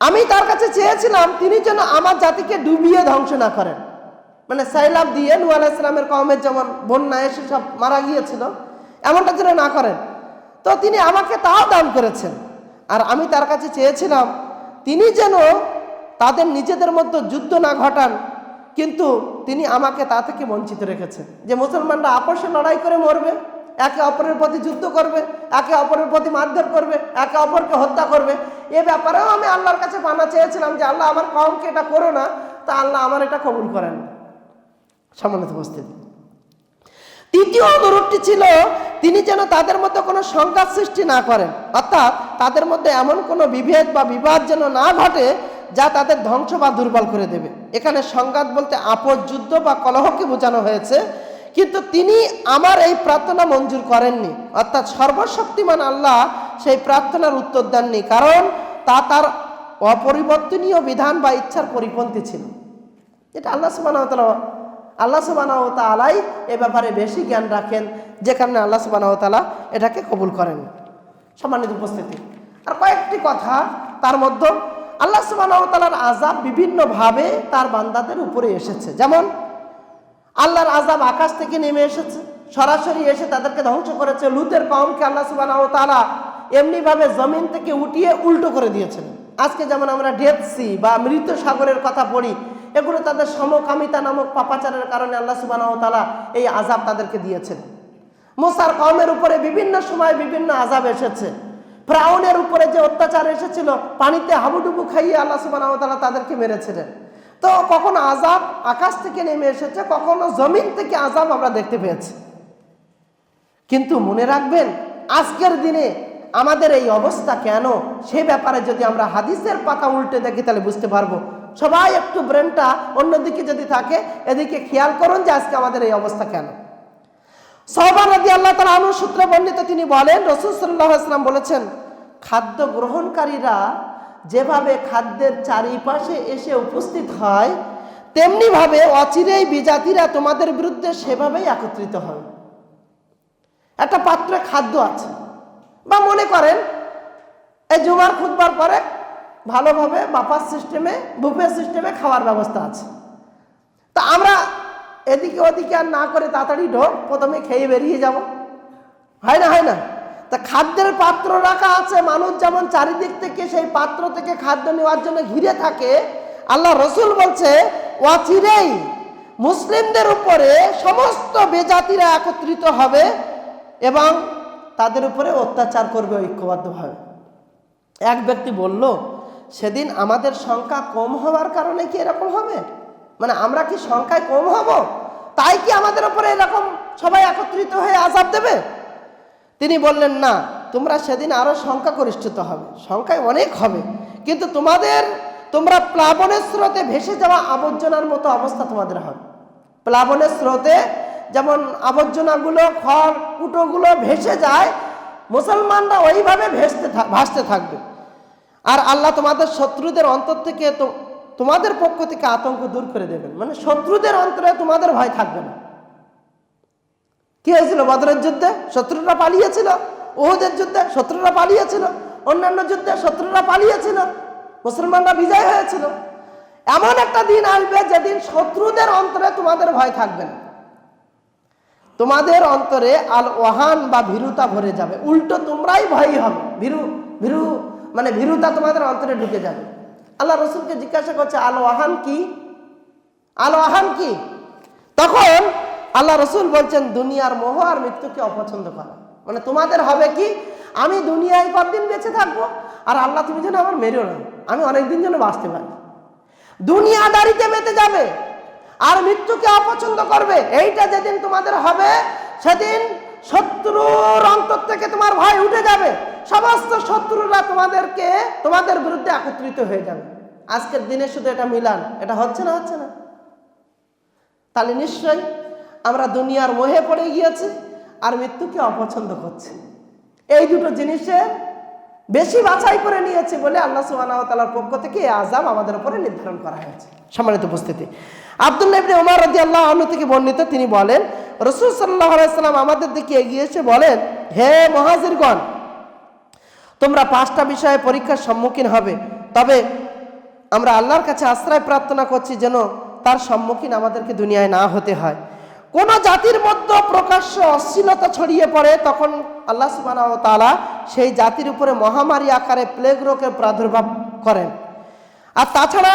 আমি তার কাছে চেয়েছিলাম তিনি যেন আমার জাতিকে ডুবিয়ে ধ্বংস না করেন, মানে সাইলাব দিয়ে নূহ আলাইহিস সালামের কওমের যেমন বন্যা এসে সব মারা গিয়েছিল, এমনটা যেন না করেন। তো তিনি আমাকে তাও দান করেছেন। আর আমি তার কাছে চেয়েছিলাম তিনি যেন তাদের নিজেদের মধ্যে যুদ্ধ না ঘটান, কিন্তু তিনি আমাকে তা থেকে বঞ্চিত রেখেছেন। যে মুসলমানরা আপসে লড়াই করে মরবে, একে অপরের প্রতি যুদ্ধ করবে, একে অপরের প্রতি মারধর করবে, একে অপরকে হত্যা করবে, এ ব্যাপারেও আমি আল্লাহর কাছে পানা চেয়েছিলাম যে আল্লাহ আমার কওমকে এটা করো না, তা আল্লাহ আমার এটা কবুল করেন। সম্মানিত উপস্থিতি, তৃতীয় অনুরোধটি ছিল তিনি যেন তাদের মধ্যে কোনো সংঘাত সৃষ্টি না করেন, অর্থাৎ তাদের মধ্যে এমন কোনো বিভেদ বা বিবাদ যেন না ঘটে যা তাদের ধ্বংস বা দুর্বল করে দেবে। এখানে সংঘাত বলতে আপস, যুদ্ধ বা কলহকে বোঝানো হয়েছে, কিন্তু তিনি আমার এই প্রার্থনা মঞ্জুর করেননি, অর্থাৎ সর্বশক্তিমান আল্লাহ সেই প্রার্থনার উত্তর দেননি, কারণ তা তার অপরিবর্তনীয় বিধান বা ইচ্ছার পরিপন্থী ছিল। এটা আল্লাহ সুবহানাহু ওয়া তাআলা আল্লাহ সুবহানাহু ওয়া তাআলাই এ ব্যাপারে বেশি জ্ঞান রাখেন, যে কারণে আল্লাহ সুবহানাহু ওয়া তাআলা এটাকে কবুল করেন। সম্মানিত উপস্থিতি, আর কয়েকটি কথা তার মধ্যে, আল্লাহ সুবহানাহু ওয়া তাআলার আযাব বিভিন্নভাবে তার বান্দাদের উপরে এসেছে। যেমন আল্লাহর আযাব আকাশ থেকে নেমে এসেছে, সরাসরি এসে তাদেরকে ধ্বংস করেছে। লুতের কওমকে আল্লাহ সুবহানাহু ওয়া তাআলা এমনিভাবে জমিন থেকে উঠিয়ে উল্টো করে দিয়েছেন। আজকে যেমন আমরা ডেড সি বা মৃত সাগরের কথা পড়ি, এগুলো তাদের সমকামিতা নামক পাপাচারের কারণে আল্লাহ সুবহানাহু ওয়া তাআলা এই আযাব তাদেরকে দিয়েছেন। মুসার কওমের উপরে বিভিন্ন সময় বিভিন্ন আযাব এসেছে। ফিরআউনের উপরে যে অত্যাচার এসেছিল, পানিতে হাবুডুবু খাইয়ে আল্লাহ সুবহানাহু ওয়া তাআলা তাদেরকে মেরেছিলেন। তো কখনো আযাব আকাশ থেকে নেমে এসেছে, কখনো জমিন থেকে আযাব আমরা দেখতে পেয়েছি। কিন্তু মনে রাখবেন, আজকের দিনে আমাদের এই অবস্থা কেন, সে ব্যাপারে যদি আমরা হাদিসের পাতা উল্টে দেখি তাহলে বুঝতে পারবো। সবাই একটু ব্রেনটা অন্যদিকে যদি থাকে, এদিকে খেয়াল করুন যে আজকে আমাদের এই অবস্থা কেন। সাহাবা রাদিয়াল্লাহু তাআলা আনহু সূত্রে বর্ণিত, তিনি বলেন রাসূল সাল্লাল্লাহু আলাইহি ওয়াসাল্লাম বলেছেন, খাদ্য গ্রহণকারীরা যেভাবে খাদ্যের চারিপাশে এসে উপস্থিত হয়, তেমনি ভাবে অচিরেই বিজাতিরা তোমাদের বিরুদ্ধে সেভাবেই একত্রিত হয়। একটা পাত্রে খাদ্য আছে, বা মনে করেন এই জুমার খুতবার পরে ভালোভাবে বাফার সিস্টেমে, বুফে সিস্টেমে খাওয়ার ব্যবস্থা আছে। তা আমরা এদিকে ওদিকে আর না করে তাড়াতাড়ি ঢোক, প্রথমে খেয়ে বেরিয়ে যাব, হয় না? হয় না? তা খাদ্যের পাত্র রাখা আছে, মানুষ যেমন চারিদিক থেকে সেই পাত্র থেকে খাদ্য নেওয়ার জন্য ঘিরে থাকে, আল্লাহ রসুল বলছে অচিরেই মুসলিমদের উপরে সমস্ত বেজাতিরা একত্রিত হবে এবং তাদের উপরে অত্যাচার করবে ঐক্যবদ্ধভাবে। এক ব্যক্তি বলল, সেদিন আমাদের সংখ্যা কম হওয়ার কারণে কি এরকম হবে? মানে আমরা কি সংখ্যায় কম হব, তাই কি আমাদের উপরে এরকম সবাই একত্রিত হয়ে আযাব দেবে? তিনি বললেন, না, তোমরা সেদিন আরো সংখ্যাগরিষ্ঠিত হবে, সংখ্যায় অনেক হবে, কিন্তু তোমরা প্লাবনের স্রোতে ভেসে যাওয়া আবর্জনার মতো অবস্থা তোমাদের হবে। প্লাবনের স্রোতে যেমন আবর্জনাগুলো, খড় কুটোগুলো ভেসে যায়, মুসলমানরা ওইভাবে ভাসতে থাকবে। আর আল্লাহ তোমাদের শত্রুদের অন্তর থেকে তোমাদের পক্ষ থেকে আতঙ্ক দূর করে দেবেন, মানে শত্রুদের অন্তরে তোমাদের ভয় থাকবে না। কি হয়েছিল বদরের যুদ্ধে? শত্রুরা পালিয়েছিল। উহুদের যুদ্ধে শত্রুরা পালিয়েছিল। অন্যান্য যুদ্ধে শত্রুরা পালিয়েছিল, মুসলমানরা বিজয় হয়েছিল। এমন একটা দিন আসবে যেদিন শত্রুদের অন্তরে তোমাদের ভয় থাকবে না, তোমাদের অন্তরে আল ওয়াহান বা ভীরুতা ভরে যাবে, উল্টো তোমরাই ভয়ই হবে, মানে ভীরুতা তোমাদের অন্তরে ঢুকে যাবে। আল্লাহ রসুলকে জিজ্ঞাসা করছে, আল ওয়াহান কি? আল ওয়াহান কি? তখন আল্লাহ রসুল বলছেন, দুনিয়ার মোহ আর মৃত্যুকে অপছন্দ করা। মানে তোমাদের হবে কি, আমি দুনিয়ায় কতদিন বেঁচে থাকবো, আর আল্লাহ তুমি যেন আমার মেরো না, আমি অনেকদিন যেন বাঁচতে পারি। দুনিয়াদারিতে মেতে যাবে আর মৃত্যুকে অপছন্দ করবে। এইটা যেদিন তোমাদের হবে, সেদিন শত্রুর অন্তর থেকে তোমার ভয় উঠে যাবে, সমস্ত শত্রুরা তোমাদের বিরুদ্ধে একত্রিত হয়ে যাবে। আজকের দিনে শুধু এটা মিলান, এটা হচ্ছে না? হচ্ছে না? তাহলে নিশ্চয়ই আমরা দুনিয়ার মোহে পড়ে গিয়েছি আর মৃত্যুকে অপছন্দ করছি। এই দুটো জিনিসের বেশি বাছাই করে নিয়েছে বলে আল্লাহ সুবহানাহু ওয়া তাআলার পক্ষ থেকে এই আযাব আমাদের উপরে নির্ধারণ করা হয়েছে। সম্মানিত উপস্থিতি, আব্দুল্লাহ ইবনে উমর রাদিয়াল্লাহু আনহু থেকে বর্ণিত, তিনি বলেন রাসূল সাল্লাল্লাহু আলাইহি ওয়াসাল্লাম আমাদের দিকে এগিয়ে এসে বলেন, হে মুহাজিরগণ, তোমরা 5টা বিষয়ে পরীক্ষার সম্মুখীন হবে, তবে আমরা আল্লাহর কাছে আশ্রয় প্রার্থনা করছি যেন তার সম্মুখীন আমাদেরকে দুনিয়ায় না হতে হয়। কোন জাতির মধ্যে প্রকাশ্য অশ্লীলতা ছড়িয়ে পড়ে, তখন আল্লাহ সুবহানাহু ওয়া তাআলা সেই জাতির উপরে মহামারী আকারে প্লেগ রোগের প্রাদুর্ভাব করেন। আর তাছাড়া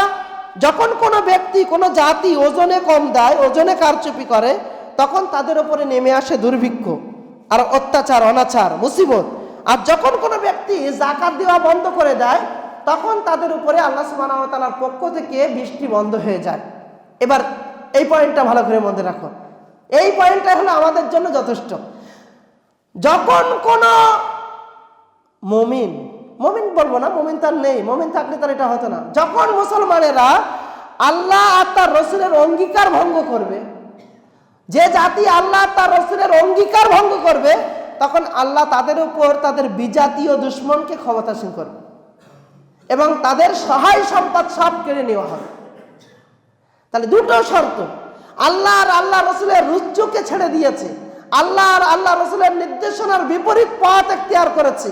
যখন কোনো ব্যক্তি, কোনো জাতি ওজনে কম দেয়, ওজনে কারচুপি করে, তখন তাদের উপরে নেমে আসে দুর্ভিক্ষ আর অত্যাচার, অনাচার, মুসিবত। আর যখন কোনো ব্যক্তি যাকাত দেওয়া বন্ধ করে দেয়, তখন তাদের উপরে আল্লাহ সুবহানাহু ওয়া তাআলার পক্ষ থেকে বৃষ্টি বন্ধ হয়ে যায়। এবার এই পয়েন্টটা ভালো করে মনে রাখো, এই পয়েন্টটা হলো আমাদের জন্য যথেষ্ট। যখন কোন মুমিন বলবো না, মুমিন তার নেই, মুমিন থাকলে তার এটা হতো না, যখন মুসলমানেরা আল্লাহ আর তার রসুলের অঙ্গীকার ভঙ্গ করবে, যে জাতি আল্লাহ আর তার রসুলের অঙ্গীকার ভঙ্গ করবে, তখন আল্লাহ তাদের উপর তাদের বিজাতীয় দুশমনকে ক্ষমতাসীন করবে এবং তাদের সহায় সম্পদ সব কেড়ে নেওয়া হবে। তাহলে দুটো শর্ত, আল্লাহ আর আল্লাহ রসুলের রুজুকে ছেড়ে দিয়েছি, আল্লাহ আর আল্লাহ রসুলের নির্দেশনার বিপরীত পথ এখতিয়ার করেছি,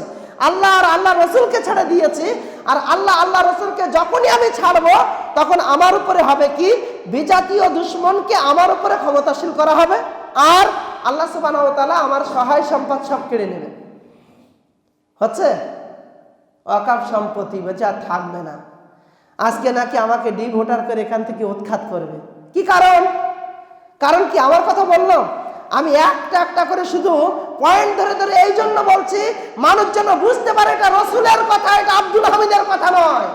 আল্লাহ আর আল্লাহ রসুলকে ছেড়ে দিয়েছি। আর আল্লাহ আল্লাহ রসুলকে যখনই আমি ছাড়বো তখন আমার উপরে হবে কি, বিজাতীয় দুশ্মনকে আমার উপরে ক্ষমতাশীল করা হবে, আর আল্লাহ সুবহানাহু ওয়া তাআলা আমার সহায় সম্পদ সব কেড়ে নেবে। হচ্ছে ওয়াকাফ সম্পত্তি বেঁচে আর থাকবে না। আজকে নাকি আমাকে ভোটার করে এখান থেকে উৎখাত করবে। কি কারণ? কারণ কি? আমার কথা বললাম, আমি একটা একটা করে শুধু পয়েন্ট ধরে ধরে এই জন্য বলছি, মানুষ যেন বুঝতে পারে এটা রসুলের কথা, এটা আব্দুল হামিদের কথা নয়।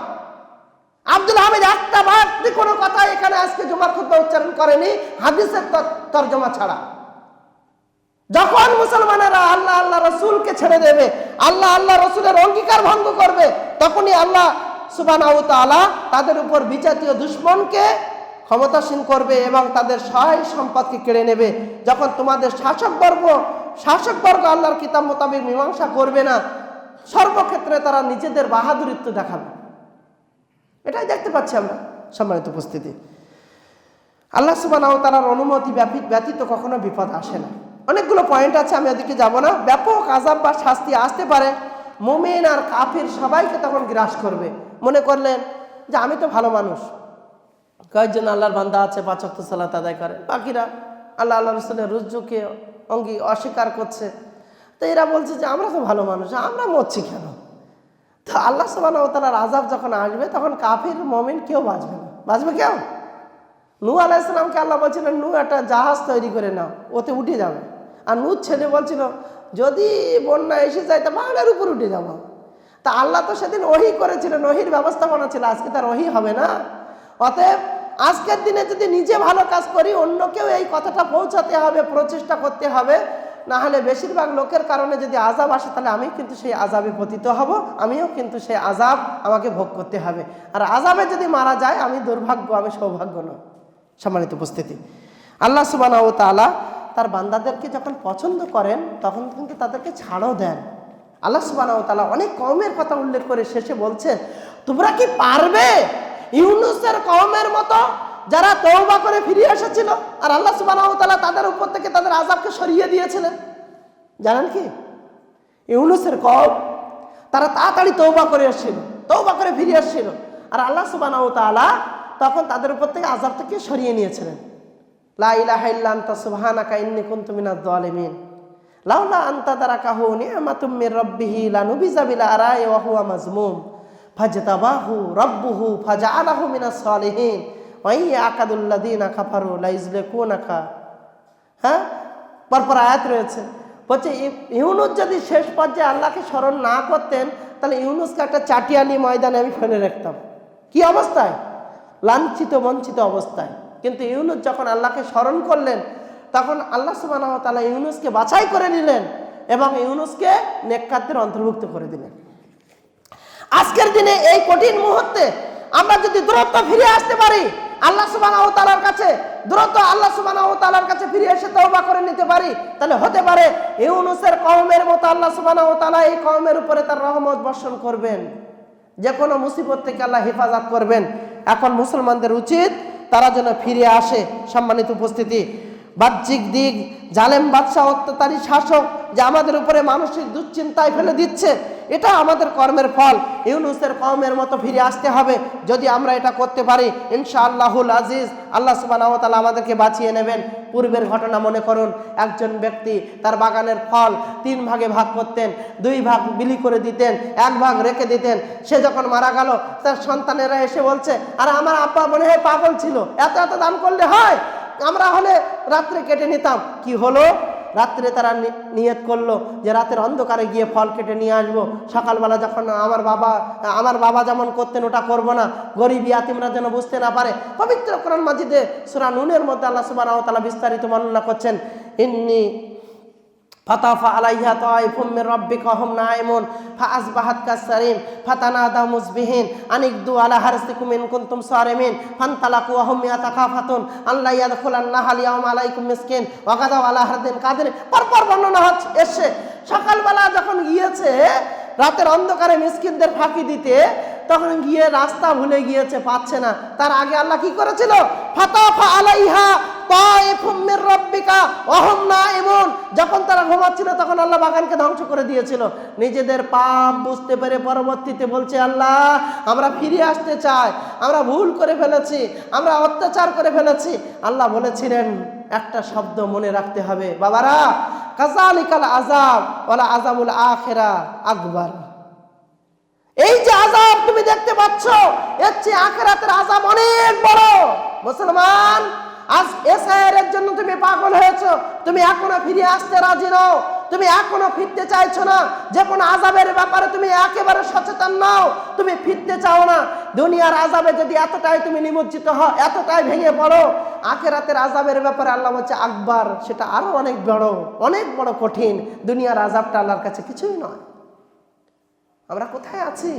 আব্দুল হামিদ একটা বাড়তি কোনো কথা এখানে আজকে জুমার খুতবা উচ্চারণ করেনি হাদিসের তর্জমা ছাড়া। যখন মুসলমানেরা আল্লাহ আল্লাহ রসুলকে ছেড়ে দেবে, আল্লাহ আল্লাহ রসুলের অঙ্গীকার ভঙ্গ করবে, তখনই আল্লাহ সুবহানাহু ওয়া তাআলা তাদের উপর বিজাতীয় দুশ্মনকে ক্ষমতাসীন করবে এবং তাদের সহায় সম্পদকে কেড়ে নেবে। যখন তোমাদের শাসকবর্গ আল্লাহর কিতাব মোতাবেক মীমাংসা করবে না, সর্বক্ষেত্রে তারা নিজেদের বাহাদুরিত্ব দেখাবে। এটাই দেখতে পাচ্ছি আমরা। সম্মানিত উপস্থিতি, আল্লাহ সুবহানাহু ওয়া তাআলার অনুমতি ব্যতীত কখনো বিপদ আসে না। অনেকগুলো পয়েন্ট আছে, আমি ওদিকে যাব না। ব্যাপক আযাব বা শাস্তি আসতে পারে, মুমিন আর কাফির সবাইকে তখন গ্রাস করবে। মনে করলেন যে আমি তো ভালো মানুষ, কয়েকজন আল্লাহর বান্দা আছে 5 ওয়াক্ত সালাত আদায় করে, বাকিরা আল্লাহ আল্লাহ রসুলের রুজুকে অস্বীকার করছে। তো এরা বলছে যে আমরা তো ভালো মানুষ, আমরা মরছি কেন? তো আল্লাহ সুবহানাহু ওয়া তাআলার আযাব যখন আসবে তখন কাফির মুমিন কেউ বাঁচবে না। বাঁচবে কেউ? নূহ আলাইহিস সালামকে আল্লাহ বলছিলেন নূহ একটা জাহাজ তৈরি করে নাও, ওতে উঠে যাবে। আর নূহ ছেলে বলছিল যদি বন্যা এসে যায় তা পাহাড়ের উপর উঠে যাবো। তা আল্লাহ তো সেদিন ওহী করেছিলেন, ওহীর ব্যবস্থাপনা ছিল, আজকে তার ওহী হবে না। অতএব আজকের দিনে যদি নিজে ভালো কাজ করি, অন্যকেও এই কথাটা পৌঁছাতে হবে, প্রচেষ্টা করতে হবে। না হলে বেশিরভাগ লোকের কারণে যদি আযাব আসে তাহলে আমি কিন্তু সেই আযাবে পতিত হব, আমিও কিন্তু সেই আযাব আমাকে ভোগ করতে হবে। আর আযাবে যদি মারা যায় আমি দুর্ভাগ্য, আমি সৌভাগ্য নয়। সম্মানিত উপস্থিতি, আল্লাহ সুবহানাহু ওয়া তাআলা তার বান্দাদেরকে যখন পছন্দ করেন তখন কিন্তু তাদেরকে ছাড়ও দেন। আল্লাহ সুবহানাহু ওয়া তাআলা অনেক কওমের কথা উল্লেখ করে শেষে বলছেন, তোমরা কি পারবে ইউনূসের কওমের মতো যারা তওবা করে ফিরে এসেছিল? আর আল্লাহ সুবহানাহু ওয়া তাআলা তাদের উপর থেকে তাদের আযাবকে সরিয়ে দিয়েছিলেন। জানেন কি? ইউনূসের কওম তারা তাড়াতাড়ি তওবা করে এসেছিল, তওবা করে ফিরে এসেছিল, আর আল্লাহ সুবহানাহু ওয়া তাআলা তখন তাদের উপর থেকে আযাব থেকে সরিয়ে নিয়েছিলেন। লা ইলাহা ইল্লা আনতা সুবহানাকা ইন্নী কুনতু মিনাজ জালিমিন লাউলা আনতা দারাকাহু নি'মাতুম মির রাব্বিহি লানুবিযা বিল আরা'i ওয়া হুয়া মাজমুম ফাজতাবাহু রাব্বুহু ফাজআলাহু মিনাস সালিহিন ওয়া ইয়াকাদুল লাযিনা কাফারু লাইযলিকুনাকা। হ্যাঁ, পরপর আয়াত রয়েছে। বলছে ইউনূস যদি শেষ পর্যায়ে আল্লাহকে স্মরণ না করতেন তাহলে ইউনূসকে একটা চাটিয়ালি ময়দানে আমি ফেলে রাখতাম। কি অবস্থায়? লাঞ্ছিত বঞ্চিত অবস্থায়। কিন্তু ইউনূস যখন আল্লাহকে স্মরণ করলেন তখন আল্লাহ সুবহানাহু ওয়া তাআলা ইউনূসকে বাছাই করে নিলেন এবং ইউনূসকে নেককারদের অন্তর্ভুক্ত করে দিলেন। আজকের দিনে এই কঠিন মুহূর্তে আমরা যদি দ্রুত ফিরে আসতে পারি আল্লাহ সুবহানাহু ওয়া তাআলার কাছে, দ্রুত আল্লাহ সুবহানাহু ওয়া তাআলার কাছে ফিরে এসে তওবা করে নিতে পারি, তাহলে হতে পারে ইউনূসের কওমের মতো আল্লাহ সুবহানাহু ওয়া তাআলা এই কওমের উপরে তার রহমত বর্ষণ করবেন, যে কোনো মুসিবত থেকে আল্লাহ হেফাজত করবেন। এখন মুসলমানদের উচিত তারা যেন ফিরে আসে। সম্মানিত উপস্থিতি, বাহ্যিক দিক জালেম বাদশাহ অত্যাচারী শাসক যে আমাদের উপরে মানসিক দুশ্চিন্তায় ফেলে দিচ্ছে, এটা আমাদের কর্মের ফল। ইউনূসের কওমের মতো ফিরে আসতে হবে। যদি আমরা এটা করতে পারি ইনশাআল্লাহুল আজিজ, আল্লাহ সুবহানাহু ওয়া তাআলা আমাদেরকে বাঁচিয়ে নেবেন। পূর্বের ঘটনা মনে করুন, একজন ব্যক্তি তার বাগানের ফল 3 ভাগে ভাগ করতেন, 2 ভাগ বিলি করে দিতেন, 1 ভাগ রেখে দিতেন। সে যখন মারা গেল তার সন্তানেরা এসে বলছে, আরে আমার আব্বা মনে হয় পাগল ছিল, এত এত দান করলে হয়, আমরা হলে রাত্রে কেটে নিতাম। কি হলো? রাত্রে তারা নিয়ত করলো যে রাতের অন্ধকারে গিয়ে ফল কেটে নিয়ে আসবো, সকালবেলা যখন আমার বাবা যেমন করতেন ওটা করব না, গরিব ইয়াতিমরা যেন বুঝতে না পারে। পবিত্র কোরআন মাজিদে সূরা নূনের মধ্যে আল্লাহ সুবহানাহু ওয়া তাআলা বিস্তারিত বর্ণনা করছেন, ইন্নী ফাতাফা আলাইহা তাইফুম মির রাব্বিকা হুম নাইমুন ফাআসবাহাত কাসসারিম ফাতানাদা মুসবিহিন আনিকদু আলা হারসিকুম ইন কুনতুম সারিমিন ফান্তালাকু ওয়া হুম ইয়াতাকাফাতুন আল্লা ইয়াদখুলান নাহাল ইয়াউমা আলাইকুম মিসকিন ওয়া গাদাউ আলা হারদিন কাদির। পরপর বর্ণনা হচ্ছে এসে সকালবেলা যখন গিয়েছে রাতের অন্ধকারে মিসকিনদের ফাঁকি দিতে, তখন গিয়ে রাস্তা ভুলে গিয়েছে, পাচ্ছে না। তার আগে আল্লাহ কি করেছিল? ফাতাফা আলাইহা তাইফুম মির রাব্বিকা ওয়া হুম নাইমুন, যখন তারা ঘুমাচ্ছিল তখন আল্লাহ বাগানকে ধ্বংস করে দিয়েছিল। নিজেদের পাপ বুঝতে পেরে পরবর্তীতে বলছে, আল্লাহ আমরা ফিরে আসতে চাই, আমরা ভুল করে ফেলেছি, আমরা অত্যাচার করে ফেলেছি। আল্লাহ বলেছিলেন একটা শব্দ মনে রাখতে হবে বাবারা, কাযালিকাল আযাব ওয়ালা আযাবুল আখিরা আকবার। এই যে আযাব তুমি দেখতে পাচ্ছ, এর চেয়ে আখিরাতের আযাব অনেক বড়। মুসলমান, আজ এসআইয়ের জন্য তুমি পাগল হয়েছো, তুমি এখনো ফিরে আসতে রাজি নও, তুমি এখনো ফিরতে চাইছো না, যে কোনো আযাবের ব্যাপারে তুমি একেবারে সচেতন নাও, তুমি ফিরতে চাও না। দুনিয়ার আযাবে যদি এতটাই তুমি নিমজ্জিত হও, এতটাই ভেঙে পড়ো, আখিরাতের আযাবের ব্যাপারে আল্লাহ বলছে আকবার, সেটা আরো অনেক বড় কঠিন। দুনিয়ার আযাবটা আল্লাহর কাছে কিছুই নয়। আমরা কোথায় আছি?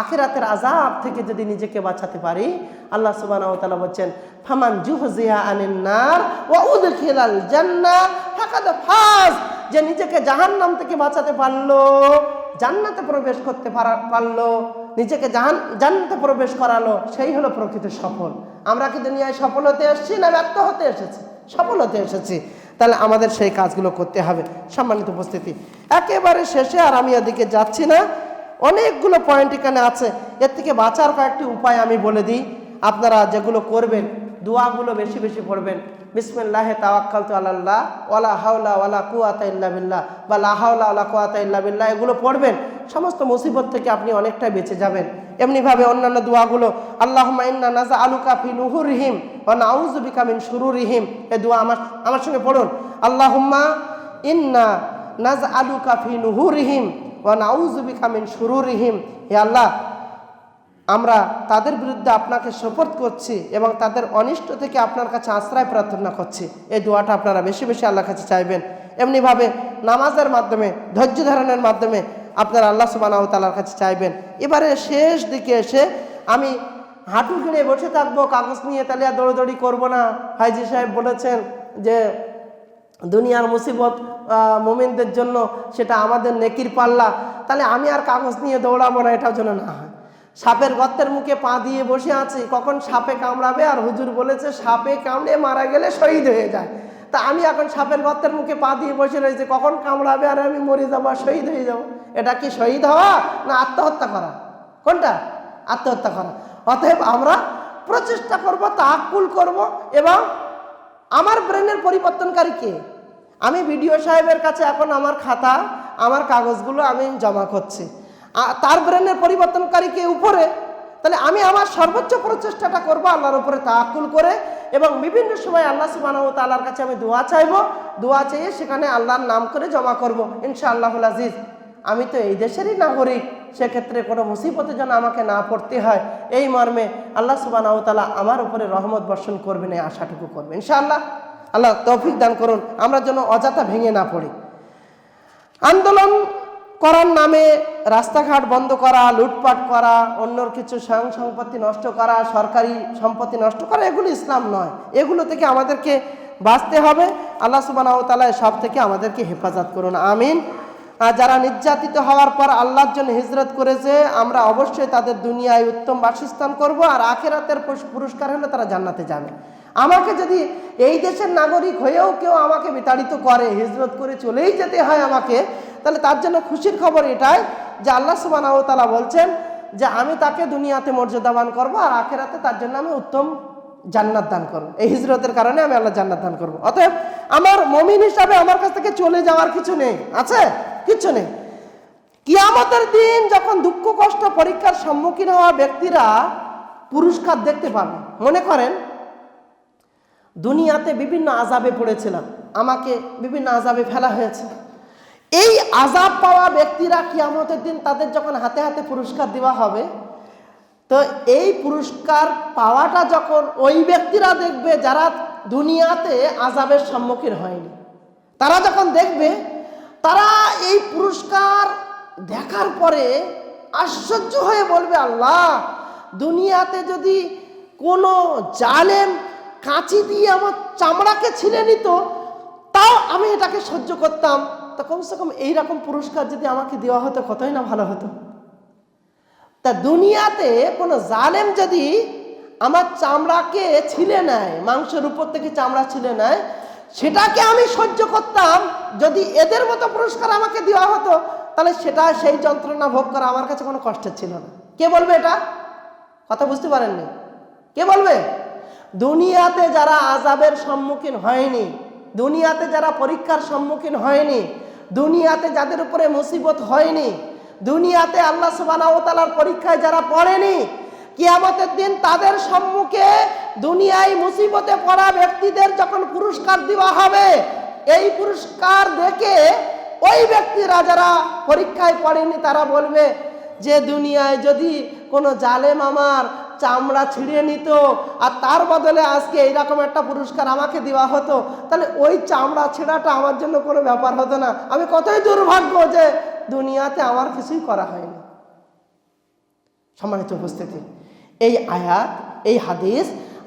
আখিরাতের আযাব থেকে যদি নিজেকে বাঁচাতে পারি, আল্লাহ সুবহানাহু ওয়া তাআলা বলেন ফামান জুহজিহা আনিন নার ওয়া উদখিলাল জান্নাহ ফাকাদ ফাজ, যে নিজেকে জাহান্নাম থেকে বাঁচাতে পারলো, জান্নাতে প্রবেশ করতে পারলো, নিজেকে জান্নাতে প্রবেশ করালো, সেই হলো প্রকৃত সফল। আমরা কি দুনিয়ায় সফল হতে এসেছি না ব্যর্থ হতে এসেছি? সফল হতে এসেছি। তাহলে আমাদের সেই কাজগুলো করতে হবে। সম্মানিত উপস্থিতি, একেবারে শেষে, আর আমি এদিকে যাচ্ছি না, অনেকগুলো পয়েন্ট এখানে আছে। এর থেকে বাঁচার কয়েকটি উপায় আমি বলে দিই। আপনারা যেগুলো করবেন, দোয়াগুলো বেশি বেশি পড়বেন। বিসমিল্লাহি তাওয়াক্কালতু আলাল্লাহ ওয়ালা হাওলা ওয়ালা কুওয়াতা ইল্লা বিল্লাহ বা লা হাওলা ওয়ালা কুওয়াতা ইল্লা বিল্লাহ, এগুলো পড়বেন। সমস্ত মুসিবত থেকে আপনি অনেকটাই বেঁচে যাবেন। এমনিভাবে অন্যান্য দোয়াগুলো, আল্লাহুম্মা ইন্না নাজআলুকা ফি নুহুরিহিম ওয়া নাউযু বিকা মিন শুরুরিহিম, এই দোয়া আমার সঙ্গে পড়ুন। আল্লাহুম্মা ইন্না নাজআলুকা ফি নুহুরিহিম ওয়া নাউযু বিকা মিন শুরুরিহিম, হে আল্লাহ আমরা তাদের বিরুদ্ধে আপনাকে শপথ করছি এবং তাদের অনিষ্ট থেকে আপনার কাছে আশ্রয় প্রার্থনা করছি। এই দোয়াটা আপনারা বেশি বেশি আল্লাহর কাছে চাইবেন। এমনিভাবে নামাজের মাধ্যমে, ধৈর্য ধারণের মাধ্যমে আপনারা আল্লাহ সুবহানাহু ওয়া তাআলার কাছে চাইবেন। এবারে শেষ দিকে এসে আমি হাঁটু গেড়ে বসে থাকবো কাগজ নিয়ে, তাহলে আর দৌড়দৌড়ি করবো না। হাইজি সাহেব বলেছেন যে দুনিয়ার মুসিবত মুমিনদের জন্য সেটা আমাদের নেকির পাল্লা, তাহলে আমি আর কাগজ নিয়ে দৌড়াবো না, এটার জন্য না হয়। সাপের গর্তের মুখে পা দিয়ে বসে আছি, কখন সাপে কামড়াবে, আর হুজুর বলেছে সাপে কামড়ে মারা গেলে শহীদ হয়ে যায়। তা আমি এখন সাপের গর্তের মুখে পা দিয়ে বসে রয়েছে, কখন কামড়াবে আর আমি মরে যাবো আর শহীদ হয়ে যাবো। এটা কি শহীদ হওয়া না আত্মহত্যা করা? কোনটা? আত্মহত্যা করা। অতএব আমরা প্রচেষ্টা করব, তাআক্কুল করব, এবং আমার ব্রেনের পরিবর্তনকারী কে? আমি বিডিও সাহেবের কাছে এখন আমার খাতা, আমার কাগজগুলো আমি জমা করছি, তার ব্রেনের পরিবর্তনকারী কে উপরে? তাহলে আমি আমার সর্বোচ্চ প্রচেষ্টাটা করব আল্লাহর উপরে তাআক্কুল করে, এবং বিভিন্ন সময় আল্লাহ সুবহানাহু ওয়া তাআলার কাছে আমি দোয়া চাইবো, দোয়া চেয়ে সেখানে আল্লাহর নাম করে জমা করব ইনশাআল্লাহুল আজিজ। আমি তো এই দেশেরই নাগরিক, সেক্ষেত্রে কোনো মুসিবতে যেন আমাকে না পড়তে হয়, এই মর্মে আল্লাহ সুবহানাহু ওয়া তাআলা আমার উপরে রহমত বর্ষণ করবেন, এই আশাটুকু করবেন ইনশাআল্লাহ। আল্লাহ তৌফিক দান করুন, আমরা যেন অযথা ভেঙে না পড়ি। আন্দোলন করার নামে রাস্তাঘাট বন্ধ করা, লুটপাট করা, অন্যর কিছু সম্পত্তি নষ্ট করা, সরকারি সম্পত্তি নষ্ট করা, এগুলো ইসলাম নয়। এগুলো থেকে আমাদেরকে বাঁচতে হবে। আল্লাহ সুবহানাহু ওয়া তাআলা সব থেকে আমাদেরকে হেফাজত করুন, আমিন। যারা নির্যাতিত হওয়ার পর আল্লাহর জন্য হিজরত করেছে, আমরা অবশ্যই তাদের দুনিয়ায় উত্তম বাসস্থান করব, আর আখিরাতের পুরস্কার হলে তারা জান্নাতে যাবে। আমাকে যদি এই দেশের নাগরিক হয়েও কেউ আমাকে বিতাড়িত করে, হিজরত করে চলেই যেতে হয় আমাকে, তাহলে তার জন্য খুশির খবর এটাই যে আল্লাহ সুবহানাহু ওয়া তাআলা বলছেন যে আমি তাকে দুনিয়াতে মর্যাদাবান করব, আর আখিরাতে তার জন্য আমি উত্তম জান্নাত দান করব। এই হিজরতের কারণে আমি আল্লাহ জান্নাত দান করব। অতএব আমার মুমিন হিসাবে আমার কাছ থেকে চলে যাওয়ার কিছু নেই, আছে কিছু নেই। কিয়ামতের দিন যখন দুঃখ কষ্ট পরীক্ষার সম্মুখীন হওয়া ব্যক্তিরা পুরস্কার দেখতে পাবে। মনে করেন দুনিয়াতে বিভিন্ন আযাবে পড়েছিলাম, আমাকে বিভিন্ন আযাবে ফেলা হয়েছে, এই আযাব পাওয়া ব্যক্তিরা কিয়ামতের দিন তাদের যখন হাতে হাতে পুরস্কার দেওয়া হবে, তো এই পুরস্কার পাওয়াটা যখন ওই ব্যক্তিরা দেখবে যারা দুনিয়াতে আযাবের সম্মুখীন হয়নি, তারা যখন দেখবে, তারা এই পুরস্কার দেখার পরে আশ্চর্য হয়ে বলবে, আল্লাহ দুনিয়াতে যদি কোনো জালেম কাঁচি দিয়ে আমার চামড়াকে ছিঁড়ে নিত, তাও আমি এটাকে সহ্য করতাম, তা কমসে কম এইরকম পুরস্কার যদি আমাকে দেওয়া হতো কতই না ভালো হতো। তা দুনিয়াতে কোনো জালেম যদি আমার চামড়াকে ছিলে নেয়, মাংসের উপর থেকে চামড়া ছিলে নেয়, সেটাকে আমি সহ্য করতাম। যদি এদের মতো পুরস্কার আমাকে দেওয়া হতো তাহলে সেটা সেই যন্ত্রণা ভোগ করা আমার কাছে কোনো কষ্টের ছিল না। কে বলবে এটা? কথা বুঝতে পারেননি? কে বলবে? দুনিয়াতে যারা আযাবের সম্মুখীন হয়নি, দুনিয়াতে যারা পরীক্ষার সম্মুখীন হয়নি, দুনিয়াতে যাদের উপরে মুসিবত হয়নি, দুনিয়াতে আল্লাহ সুবহানাহু ওয়া তাআলার পরীক্ষায় যারা পড়েনি, কিয়ামতের দিন তাদের সম্মুখে দুনিয়ায় মুসিবতে পড়া ব্যক্তিদের যখন পুরস্কার দেওয়া হবে, এই পুরস্কার দেখে ওই ব্যক্তিরা যারা পরীক্ষায় পড়েনি তারা বলবে যে দুনিয়ায় যদি কোনো জালেম আমার চামড়া ছিঁড়ে নিত আর তার বদলে আজকে এইরকম একটা পুরস্কার আমাকে দেওয়া হতো, তাহলে ওই চামড়া ছেঁড়াটা আমার জন্য কোনো ব্যাপার হতো না। আমি কতই দুর্ভাগ্য যে দুনিয়াতে আমার কিছুই করা হয়নি। সম্মানিত উপস্থিতি, এই আয়াত, এই হাদিস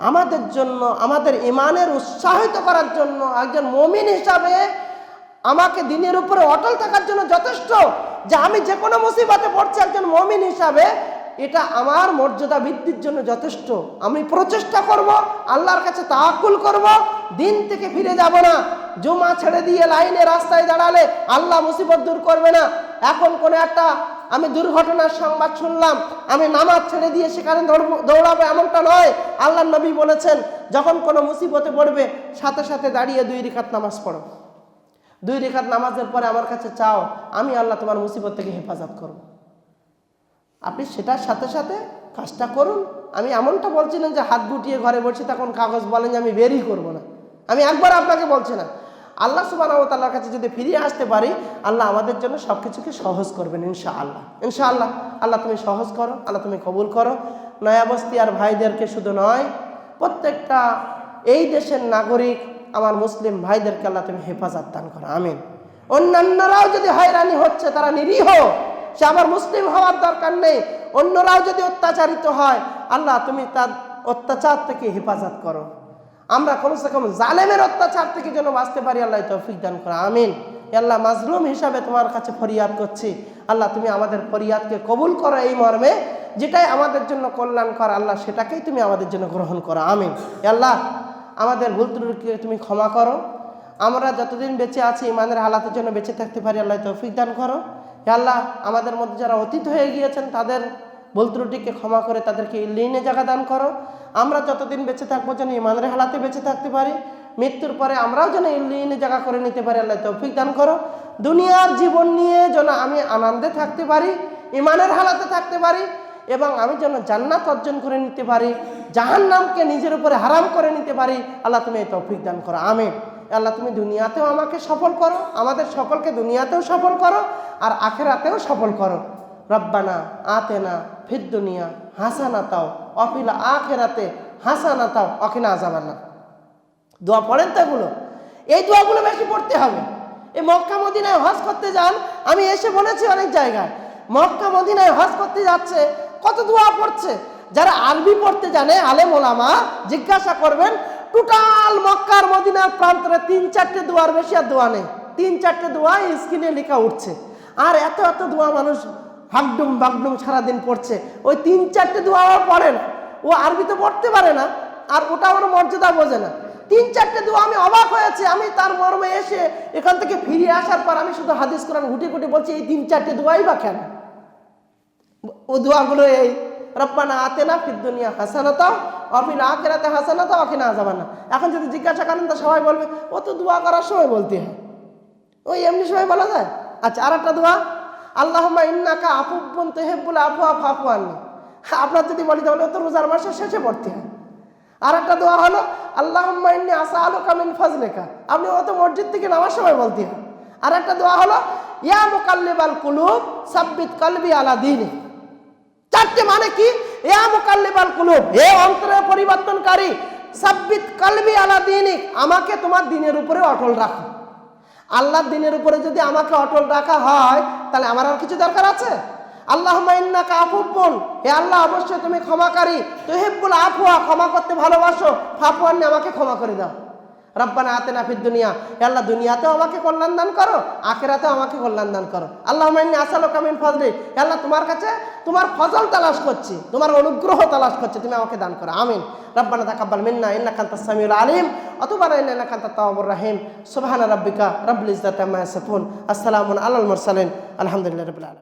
আমাদের জন্য, আমাদের ঈমানের উৎসাহিত করার জন্য, একজন মুমিন হিসাবে আমাকে দিনের উপরে অটল থাকার জন্য যথেষ্ট। যে আমি যে কোনো মুসিবতে পড়ছি একজন মুমিন হিসাবে, এটা আমার মর্যাদা বৃদ্ধির জন্য যথেষ্ট। আমি প্রচেষ্টা করব, আল্লাহর কাছে তাওয়াক্কুল করব, দিন থেকে ফিরে যাব না। জুমা ছেড়ে দিয়ে লাইনে রাস্তায় দাঁড়ালে আল্লাহ মুসিবত দূর করবে না। এখন কোনো একটা আমি দুর্ঘটনার সংবাদ শুনলাম, আমি নামাজ ছেড়ে দিয়ে সেখানে দৌড়াবো এমনটা নয়। আল্লাহর নবী বলেছেন, যখন কোনো মুসিবতে পড়বে সাথে সাথে দাঁড়িয়ে 2 রাকাত নামাজ পড়ো। 2 রাকাত নামাজের পরে আমার কাছে চাও, আমি আল্লাহ তোমার মুসিবত থেকে হেফাজত করব। আপনি সেটার সাথে সাথে কাজটা করুন। আমি এমনটা বলছি না যে হাত গুটিয়ে ঘরে বসে তখন কাগজ বলেন যে আমি বেরই করব না। আমি একবার আপনাকে বলছি না। আল্লাহ সুবহানাহু ওয়া তাআলার কাছে যদি ফিরে আসতে পারি, আল্লাহ আমাদের জন্য সব কিছুকে সহজ করবেন ইনশাআল্লাহ। ইনশাআল্লাহ। আল্লাহ তুমি সহজ করো, আল্লাহ তুমি কবুল করো। নয়াবস্তি আর ভাইদেরকে শুধু নয়, প্রত্যেকটা এই দেশের নাগরিক আমার মুসলিম ভাইদেরকে আল্লাহ তুমি হেফাজত দান করো, আমিন। অন্যান্যরাও যদি হয়রানি হচ্ছে, তারা নিরীহ, সে আবার মুসলিম হওয়ার দরকার নেই, অন্যরাও যদি অত্যাচারিত হয়, আল্লাহ তুমি তার অত্যাচার থেকে হেফাজত করো। আমরা কমসে কম জালেমের অত্যাচার থেকে যেন বাঁচতে পারি, আল্লাহ তৌফিক দান করো, আমিন। আল্লাহ মাজলুম হিসাবে তোমার কাছে ফরিয়াদ করছি, আল্লাহ তুমি আমাদের ফরিয়াদকে কবুল করো এই মর্মে, যেটাই আমাদের জন্য কল্যাণকর আল্লাহ সেটাকেই তুমি আমাদের জন্য গ্রহণ করো, আমিন। আল্লাহ আমাদের ভুল ত্রুটিকে তুমি ক্ষমা করো। আমরা যতদিন বেঁচে আছি ইমানের হালাতের জন্য বেঁচে থাকতে পারি, আল্লাহ তৌফিক দান করো। আল্লাহ আমাদের মধ্যে যারা অতীত হয়ে গিয়েছেন তাদের ভুল ত্রুটিকে ক্ষমা করে তাদেরকে ইল্লিনে জায়গা দান করো। আমরা যতদিন বেঁচে থাকবো যেন ইমানের হালাতে বেঁচে থাকতে পারি, মৃত্যুর পরে আমরাও যেন ইল্লিনে জায়গা করে নিতে পারি, আল্লাহ তৌফিক দান করো। দুনিয়ার জীবন নিয়ে যেন আমি আনন্দে থাকতে পারি, ইমানের হালাতে থাকতে পারি, এবং আমি যেন জান্নাত অর্জন করে নিতে পারি, জাহান্নামকে নিজের উপরে হারাম করে নিতে পারি, আল্লাহ তুমি এই তৌফিক দান করো, আমিন। আল্লাহ তুমি দুনিয়াতেও আমাকে সফল করো, আমাদের সকলকে দুনিয়াতেও সফল করো আর আখিরাতেও সফল করো। রব্বানা আতেনা ফিদ দুনিয়া হাসানাতাও ওয়া ফিল আখিরাতি হাসানাতাও ওয়া কিনা আযাবান্নার। দোয়া পড়েন তো এগুলো, এই দোয়াগুলো বেশি পড়তে হবে। এই মক্কা মদিনায় হজ করতে যান, আমি এসে বলেছি অনেক জায়গায়, মক্কা মদিনায় হজ করতে যাচ্ছে কত দোয়া পড়ছে। যারা আরবি পড়তে জানে আলেম ওলামা জিজ্ঞাসা করবেন, টোটাল মক্কার মদিনার প্রান্তরে 3-4টে দোয়ার বেশি আর দোয়া নেই। 3-4টে দোয়া স্ক্রিনে লেখা উঠছে, আর এত এত দোয়া মানুষ হাকডুম বাগডুম সারাদিন পড়ছে। ওই 3-4টে দোয়াও পড়ে না, ও আরবি তো পড়তে পারে না, আর ওটা ওর মর্যাদা বোঝে না। 3-4টে দোয়া আমি অবাক হয়েছে। আমি তার মর্মে এসে এখান থেকে ফিরে আসার পর আমি শুধু হাদিস কোরআন ঘুটে ঘুটে বলছি, এই 3-4টে দোয়াই বা কেন? ও দোয়াগুলো এই রব্বানা আতেনা ফিদ দুনিয়া হাসানাতাও ওয়া ফিল আখিরাতি হাসানাতাও ওয়া কিনা আযাবান্নার। এখন যদি জিজ্ঞাসা করেন তো সবাই বলবে ও তো দোয়া করার সময় বলতে হয়, ওই এমনি সময় বলা যায়। আচ্ছা, আর একটা দোয়া, আল্লাহুম্মা ইন্নাকা আফুব্বুন তুহিব্বুল আফওয়া ফাফু আন্নি। আপনার যদি বলি তাহলে তো রোজার মাসের শেষে পড়তে হয়। আর একটা দোয়া হলো আল্লাহুম্মা ইন্নী আসআলুকা মিন ফাজলিকা, আপনি অত মসজিদ থেকে নামার সময় বলতে হয়। আর একটা দোয়া হলো ইয়া মুকাল্লিবাল কুলুব সাব্বিত কলবি আলা দীনিক। 4টে মানে কি? ইয়া মুকাল্লিবাল কুলুব, হে অন্তরের পরিবর্তনকারী, সাব্বিত কলবি আলা দীনিক, আমাকে তোমার দ্বীনের উপরে অটল রাখো। আল্লাহর দ্বীনের উপরে যদি আমাকে অটল রাখা হয় তাহলে আমার আর কিছু দরকার আছে? আল্লাহুম্মা ইন্নাকা আফুব্বুন, হে আল্লাহ অবশ্যই তুমি ক্ষমাকারী, তুহিব্বুল আফওয়া, ক্ষমা করতে ভালোবাসো, ফাফু আন্নি, আমাকে ক্ষমা করে দাও। রব্বানা আতিনা ফিদ দুনিয়া, আল্লাহ দুনিয়াতেও আমাকে কল্যাণ দান করো, আখিরাতেও আমাকে কল্যাণ দান করো। আল্লাহুম্মা ইন্নী আসআলুকা মিন ফাদলি, আল্লাহ তোমার কাছে তোমার ফজল তালাশ করছি, তোমার অনুগ্রহ তালাশ করছি, তুমি আমাকে দান করো, আমিন। রব্বানা তাকাব্বাল মিন্না ইন্নাকা আনতাস সামিউল আলিম ওয়া তুব আলাইনা ইন্নাকা আনতাত তাওয়াবুর রহিম। সুবহানা রাব্বিকা রাব্বিল ইজ্জাতি আম্মা ইয়াসিফুন, আসসালামুন আলাল মুরসালিন, আলহামদুলিল্লাহি রাব্বিল আলামিন।